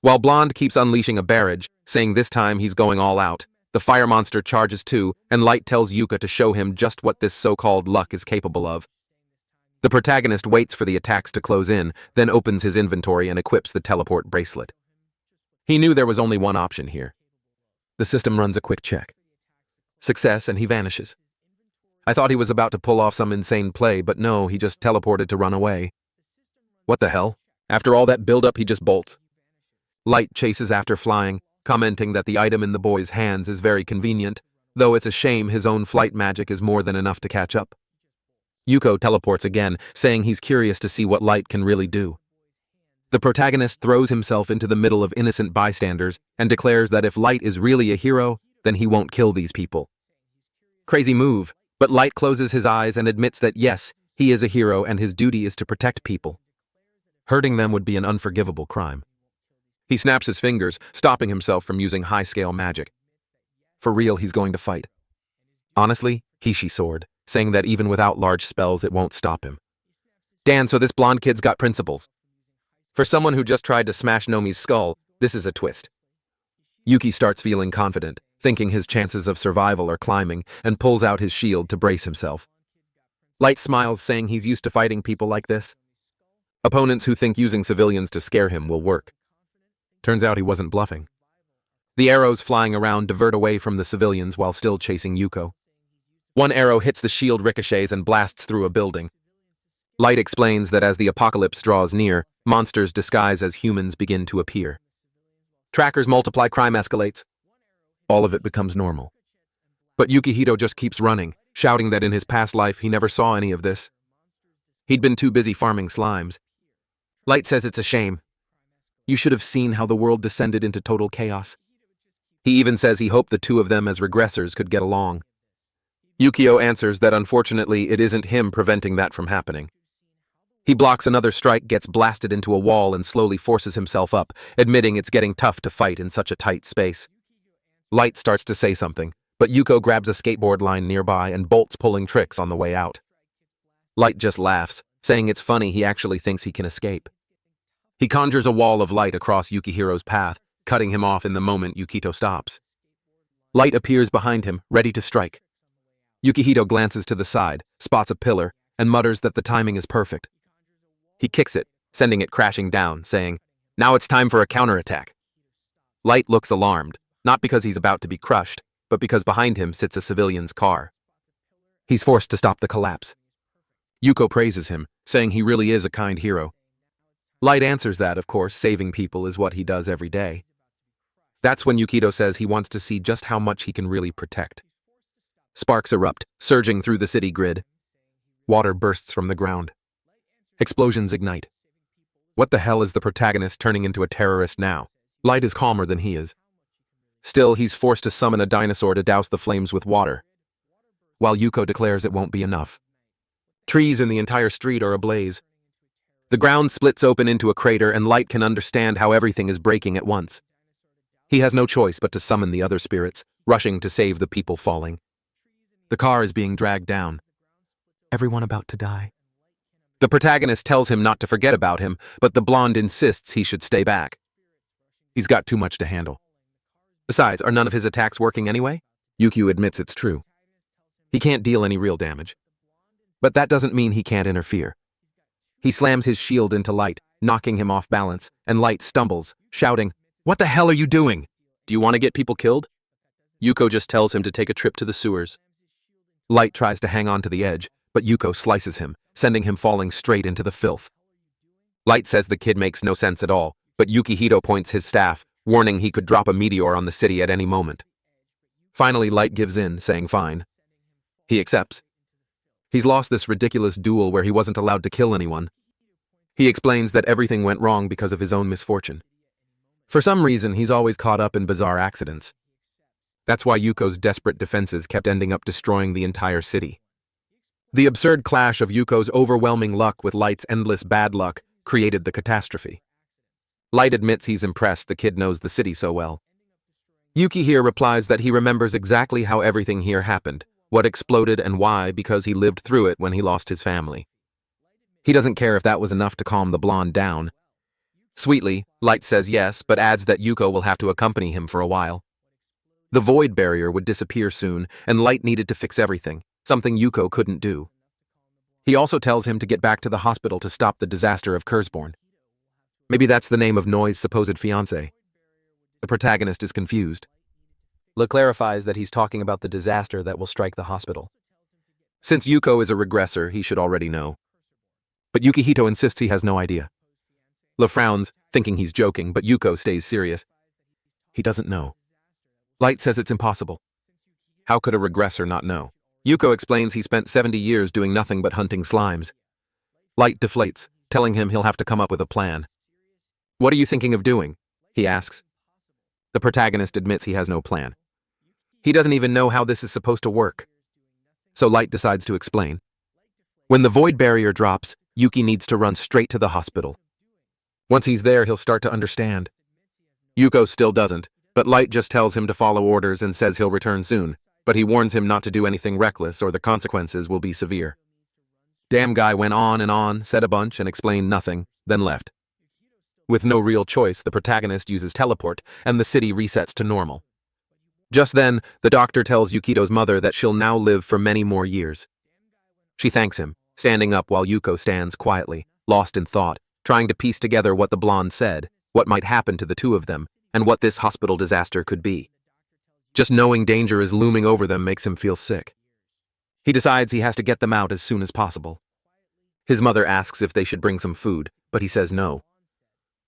While Blonde keeps unleashing a barrage, saying this time he's going all out, the fire monster charges too, and Light tells Yuka to show him just what this so-called luck is capable of. The protagonist waits for the attacks to close in, then opens his inventory and equips the teleport bracelet. He knew there was only one option here. The system runs a quick check. Success, and he vanishes. I thought he was about to pull off some insane play, but no, he just teleported to run away. What the hell? After all that build-up, he just bolts. Light chases after flying, commenting that the item in the boy's hands is very convenient, though it's a shame his own flight magic is more than enough to catch up. Yuko teleports again, saying he's curious to see what Light can really do. The protagonist throws himself into the middle of innocent bystanders and declares that if Light is really a hero, then he won't kill these people. Crazy move, but Light closes his eyes and admits that yes, he is a hero and his duty is to protect people. Hurting them would be an unforgivable crime. He snaps his fingers, stopping himself from using high-scale magic. For real, he's going to fight. Honestly, she soared, saying that even without large spells, it won't stop him. Dan, so this blonde kid's got principles. For someone who just tried to smash Nomi's skull, this is a twist. Yuki starts feeling confident, thinking his chances of survival are climbing, and pulls out his shield to brace himself. Light smiles, saying he's used to fighting people like this. Opponents who think using civilians to scare him will work. Turns out he wasn't bluffing. The arrows flying around divert away from the civilians while still chasing Yuko. One arrow hits the shield, ricochets, and blasts through a building. Light explains that as the apocalypse draws near, monsters disguised as humans begin to appear. Trackers multiply, crime escalates. All of it becomes normal. But Yukihito just keeps running, shouting that in his past life he never saw any of this. He'd been too busy farming slimes. Light says it's a shame. You should have seen how the world descended into total chaos. He even says he hoped the two of them as regressors could get along. Yukio answers that unfortunately it isn't him preventing that from happening. He blocks another strike, gets blasted into a wall, and slowly forces himself up, admitting it's getting tough to fight in such a tight space. Light starts to say something, but Yuko grabs a skateboard line nearby and bolts, pulling tricks on the way out. Light just laughs, saying it's funny he actually thinks he can escape. He conjures a wall of light across Yukihiro's path, cutting him off in the moment Yukito stops. Light appears behind him, ready to strike. Yukihito glances to the side, spots a pillar, and mutters that the timing is perfect. He kicks it, sending it crashing down, saying, "Now it's time for a counterattack." Light looks alarmed, not because he's about to be crushed, but because behind him sits a civilian's car. He's forced to stop the collapse. Yuko praises him, saying he really is a kind hero. Light answers that, of course, saving people is what he does every day. That's when Yukito says he wants to see just how much he can really protect. Sparks erupt, surging through the city grid. Water bursts from the ground. Explosions ignite. What the hell is the protagonist turning into a terrorist now? Light is calmer than he is. Still, he's forced to summon a dinosaur to douse the flames with water, while Yuko declares it won't be enough. Trees in the entire street are ablaze. The ground splits open into a crater, and Light can understand how everything is breaking at once. He has no choice but to summon the other spirits, rushing to save the people falling. The car is being dragged down. Everyone about to die. The protagonist tells him not to forget about him, but the blonde insists he should stay back. He's got too much to handle. Besides, are none of his attacks working anyway? Yukio admits it's true. He can't deal any real damage. But that doesn't mean he can't interfere. He slams his shield into Light, knocking him off balance, and Light stumbles, shouting, "What the hell are you doing? Do you want to get people killed?" Yuko just tells him to take a trip to the sewers. Light tries to hang on to the edge, but Yuko slices him, sending him falling straight into the filth. Light says the kid makes no sense at all, but Yukihito points his staff, warning he could drop a meteor on the city at any moment. Finally, Light gives in, saying fine. He accepts. He's lost this ridiculous duel where he wasn't allowed to kill anyone. He explains that everything went wrong because of his own misfortune. For some reason, he's always caught up in bizarre accidents. That's why Yuko's desperate defenses kept ending up destroying the entire city. The absurd clash of Yuko's overwhelming luck with Light's endless bad luck created the catastrophe. Light admits he's impressed the kid knows the city so well. Yuki here replies that he remembers exactly how everything here happened, what exploded and why, because he lived through it when he lost his family. He doesn't care if that was enough to calm the blonde down. Sweetly, Light says yes, but adds that Yuko will have to accompany him for a while. The void barrier would disappear soon, and Light needed to fix everything, something Yuko couldn't do. He also tells him to get back to the hospital to stop the disaster of Kurzborn. Maybe that's the name of Noi's supposed fiancé. The protagonist is confused. Le clarifies that he's talking about the disaster that will strike the hospital. Since Yuko is a regressor, he should already know. But Yukihito insists he has no idea. Le frowns, thinking he's joking, but Yuko stays serious. He doesn't know. Light says it's impossible. How could a regressor not know? Yuko explains he spent 70 years doing nothing but hunting slimes. Light deflates, telling him he'll have to come up with a plan. What are you thinking of doing? He asks. The protagonist admits he has no plan. He doesn't even know how this is supposed to work. So Light decides to explain. When the void barrier drops, Yuki needs to run straight to the hospital. Once he's there, he'll start to understand. Yuko still doesn't, but Light just tells him to follow orders and says he'll return soon, but he warns him not to do anything reckless or the consequences will be severe. Damn guy went on, said a bunch and explained nothing, then left. With no real choice, the protagonist uses teleport, and the city resets to normal. Just then, the doctor tells Yukito's mother that she'll now live for many more years. She thanks him, standing up while Yuko stands quietly, lost in thought, trying to piece together what the blonde said, what might happen to the two of them, and what this hospital disaster could be. Just knowing danger is looming over them makes him feel sick. He decides he has to get them out as soon as possible. His mother asks if they should bring some food, but he says no.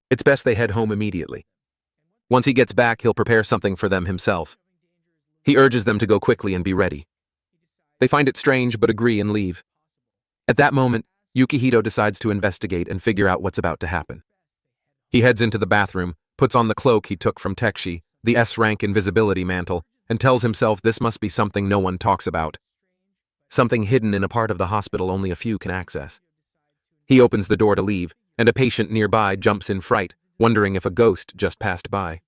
It's best they head home immediately. Once he gets back, he'll prepare something for them himself. He urges them to go quickly and be ready. They find it strange but agree and leave. At that moment, Yukihito decides to investigate and figure out what's about to happen. He heads into the bathroom, puts on the cloak he took from Tekshi, the S-rank invisibility mantle, and tells himself this must be something no one talks about. Something hidden in a part of the hospital only a few can access. He opens the door to leave, and a patient nearby jumps in fright, wondering if a ghost just passed by.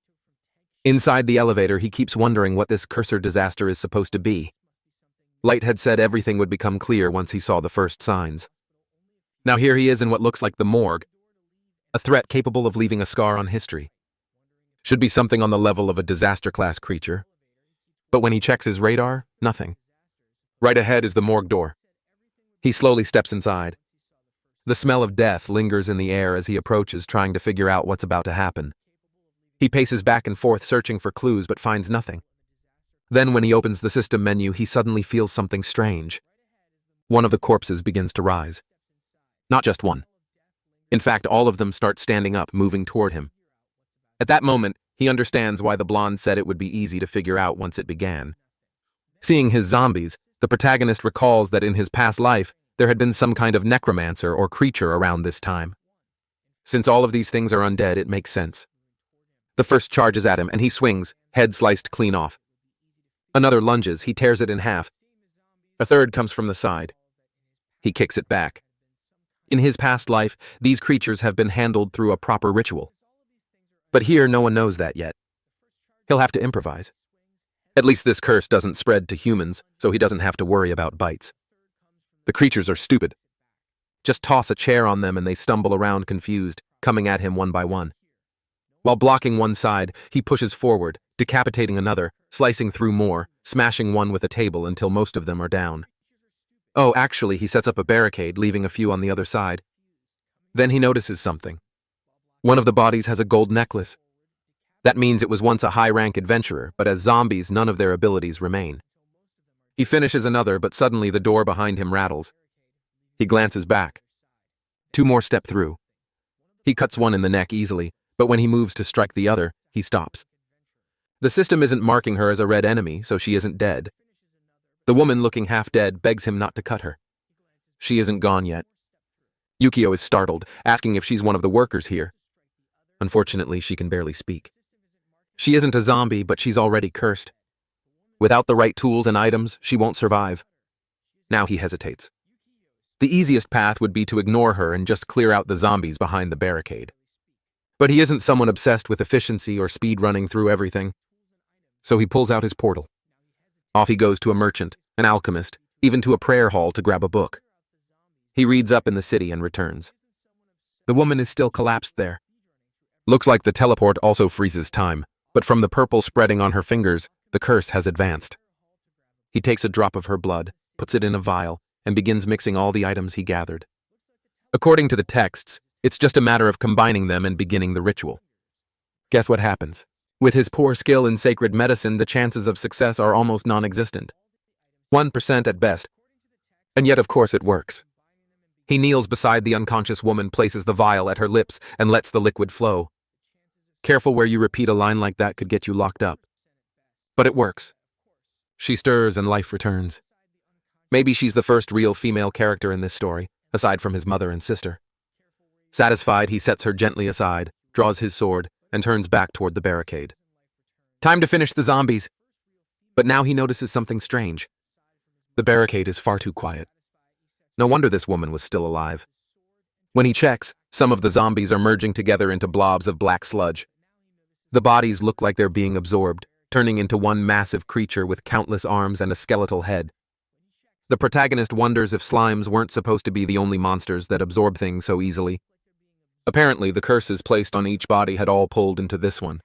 Inside the elevator, he keeps wondering what this cursor disaster is supposed to be. Light had said everything would become clear once he saw the first signs. Now here he is in what looks like the morgue, a threat capable of leaving a scar on history. Should be something on the level of a disaster-class creature. But when he checks his radar, nothing. Right ahead is the morgue door. He slowly steps inside. The smell of death lingers in the air as he approaches, trying to figure out what's about to happen. He paces back and forth, searching for clues, but finds nothing. Then when he opens the system menu, he suddenly feels something strange. One of the corpses begins to rise. Not just one. In fact, all of them start standing up, moving toward him. At that moment, he understands why the blonde said it would be easy to figure out once it began. Seeing his zombies, the protagonist recalls that in his past life, there had been some kind of necromancer or creature around this time. Since all of these things are undead, it makes sense. The first charges at him, and he swings, head sliced clean off. Another lunges, he tears it in half. A third comes from the side. He kicks it back. In his past life, these creatures have been handled through a proper ritual. But here, no one knows that yet. He'll have to improvise. At least this curse doesn't spread to humans, so he doesn't have to worry about bites. The creatures are stupid. Just toss a chair on them and they stumble around confused, coming at him one by one. While blocking one side, he pushes forward, decapitating another, slicing through more, smashing one with a table until most of them are down. Oh, actually, he sets up a barricade, leaving a few on the other side. Then he notices something. One of the bodies has a gold necklace. That means it was once a high-rank adventurer, but as zombies, none of their abilities remain. He finishes another, but suddenly the door behind him rattles. He glances back. 2 more step through. He cuts one in the neck easily, but when he moves to strike the other, he stops. The system isn't marking her as a red enemy, so she isn't dead. The woman, looking half dead, begs him not to cut her. She isn't gone yet. Yukio is startled, asking if she's one of the workers here. Unfortunately, she can barely speak. She isn't a zombie, but she's already cursed. Without the right tools and items, she won't survive. Now he hesitates. The easiest path would be to ignore her and just clear out the zombies behind the barricade. But he isn't someone obsessed with efficiency or speed running through everything. So he pulls out his portal. Off he goes to a merchant, an alchemist, even to a prayer hall to grab a book. He reads up in the city and returns. The woman is still collapsed there. Looks like the teleport also freezes time, but from the purple spreading on her fingers, the curse has advanced. He takes a drop of her blood, puts it in a vial, and begins mixing all the items he gathered. According to the texts, it's just a matter of combining them and beginning the ritual. Guess what happens? With his poor skill in sacred medicine, the chances of success are almost non-existent. 1% at best. And yet, of course, it works. He kneels beside the unconscious woman, places the vial at her lips, and lets the liquid flow. Careful where you repeat a line like that could get you locked up. But it works. She stirs and life returns. Maybe she's the first real female character in this story, aside from his mother and sister. Satisfied, he sets her gently aside, draws his sword, and turns back toward the barricade. Time to finish the zombies. But now he notices something strange. The barricade is far too quiet. No wonder this woman was still alive. When he checks, some of the zombies are merging together into blobs of black sludge. The bodies look like they're being absorbed, turning into one massive creature with countless arms and a skeletal head. The protagonist wonders if slimes weren't supposed to be the only monsters that absorb things so easily. Apparently, the curses placed on each body had all pulled into this one.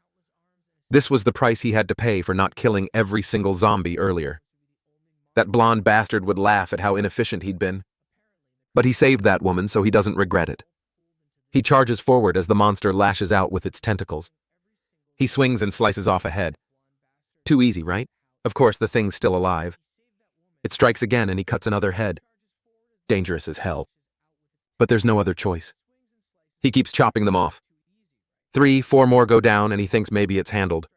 This was the price he had to pay for not killing every single zombie earlier. That blonde bastard would laugh at how inefficient he'd been. But he saved that woman, so he doesn't regret it. He charges forward as the monster lashes out with its tentacles. He swings and slices off a head. Too easy, right? Of course, the thing's still alive. It strikes again and he cuts another head. Dangerous as hell. But there's no other choice. He keeps chopping them off. 3, 4 more go down and he thinks maybe it's handled.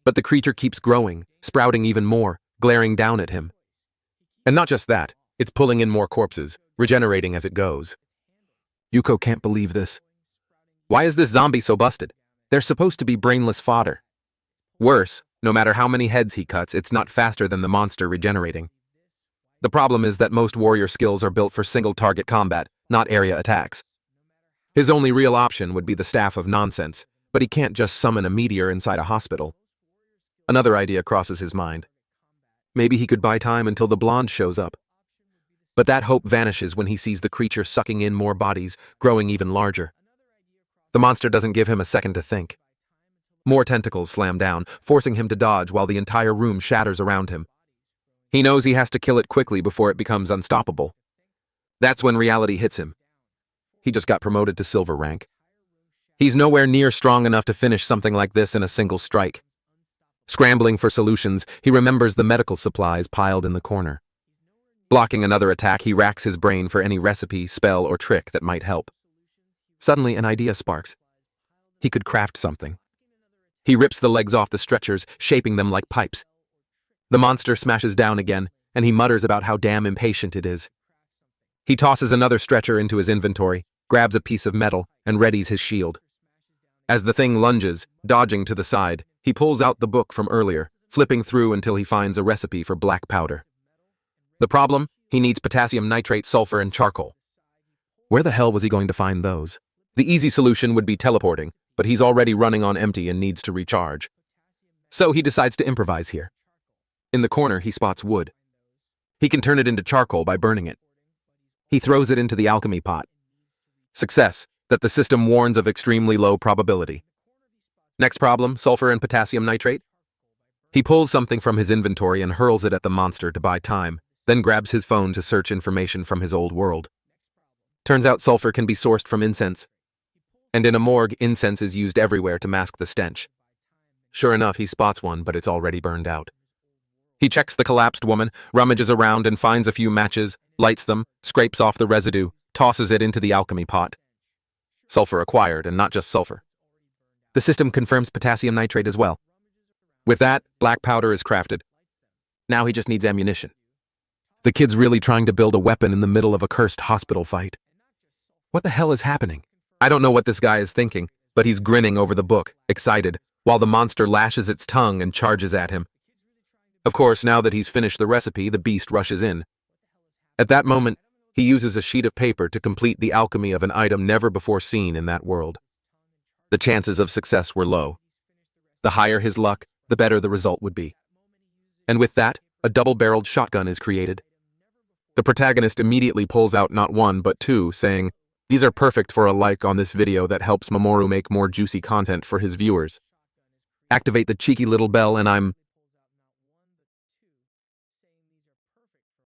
But the creature keeps growing, sprouting even more, glaring down at him. And not just that, it's pulling in more corpses, regenerating as it goes. Yuko can't believe this. Why is this zombie so busted? They're supposed to be brainless fodder. Worse, no matter how many heads he cuts, it's not faster than the monster regenerating. The problem is that most warrior skills are built for single-target combat, not area attacks. His only real option would be the Staff of Nonsense, but he can't just summon a meteor inside a hospital. Another idea crosses his mind. Maybe he could buy time until the blonde shows up. But that hope vanishes when he sees the creature sucking in more bodies, growing even larger. The monster doesn't give him a second to think. More tentacles slam down, forcing him to dodge while the entire room shatters around him. He knows he has to kill it quickly before it becomes unstoppable. That's when reality hits him. He just got promoted to silver rank. He's nowhere near strong enough to finish something like this in a single strike. Scrambling for solutions, he remembers the medical supplies piled in the corner. Blocking another attack, he racks his brain for any recipe, spell, or trick that might help. Suddenly, an idea sparks. He could craft something. He rips the legs off the stretchers, shaping them like pipes. The monster smashes down again, and he mutters about how damn impatient it is. He tosses another stretcher into his inventory, grabs a piece of metal, and readies his shield. As the thing lunges, dodging to the side, he pulls out the book from earlier, flipping through until he finds a recipe for black powder. The problem? He needs potassium nitrate, sulfur, and charcoal. Where the hell was he going to find those? The easy solution would be teleporting, but he's already running on empty and needs to recharge. So he decides to improvise here. In the corner, he spots wood. He can turn it into charcoal by burning it. He throws it into the alchemy pot. Success, that the system warns of extremely low probability. Next problem, sulfur and potassium nitrate. He pulls something from his inventory and hurls it at the monster to buy time, then grabs his phone to search information from his old world. Turns out sulfur can be sourced from incense. And in a morgue, incense is used everywhere to mask the stench. Sure enough, he spots one, but it's already burned out. He checks the collapsed woman, rummages around and finds a few matches, lights them, scrapes off the residue, tosses it into the alchemy pot. Sulfur acquired, and not just sulfur. The system confirms potassium nitrate as well. With that, black powder is crafted. Now he just needs ammunition. The kid's really trying to build a weapon in the middle of a cursed hospital fight. What the hell is happening? I don't know what this guy is thinking, but he's grinning over the book, excited, while the monster lashes its tongue and charges at him. Of course, now that he's finished the recipe, the beast rushes in. At that moment, he uses a sheet of paper to complete the alchemy of an item never before seen in that world. The chances of success were low. The higher his luck, the better the result would be. And with that, a double-barreled shotgun is created. The protagonist immediately pulls out not one but two, saying, "These are perfect for a like on this video that helps Mamoru make more juicy content for his viewers. Activate the cheeky little bell and I'm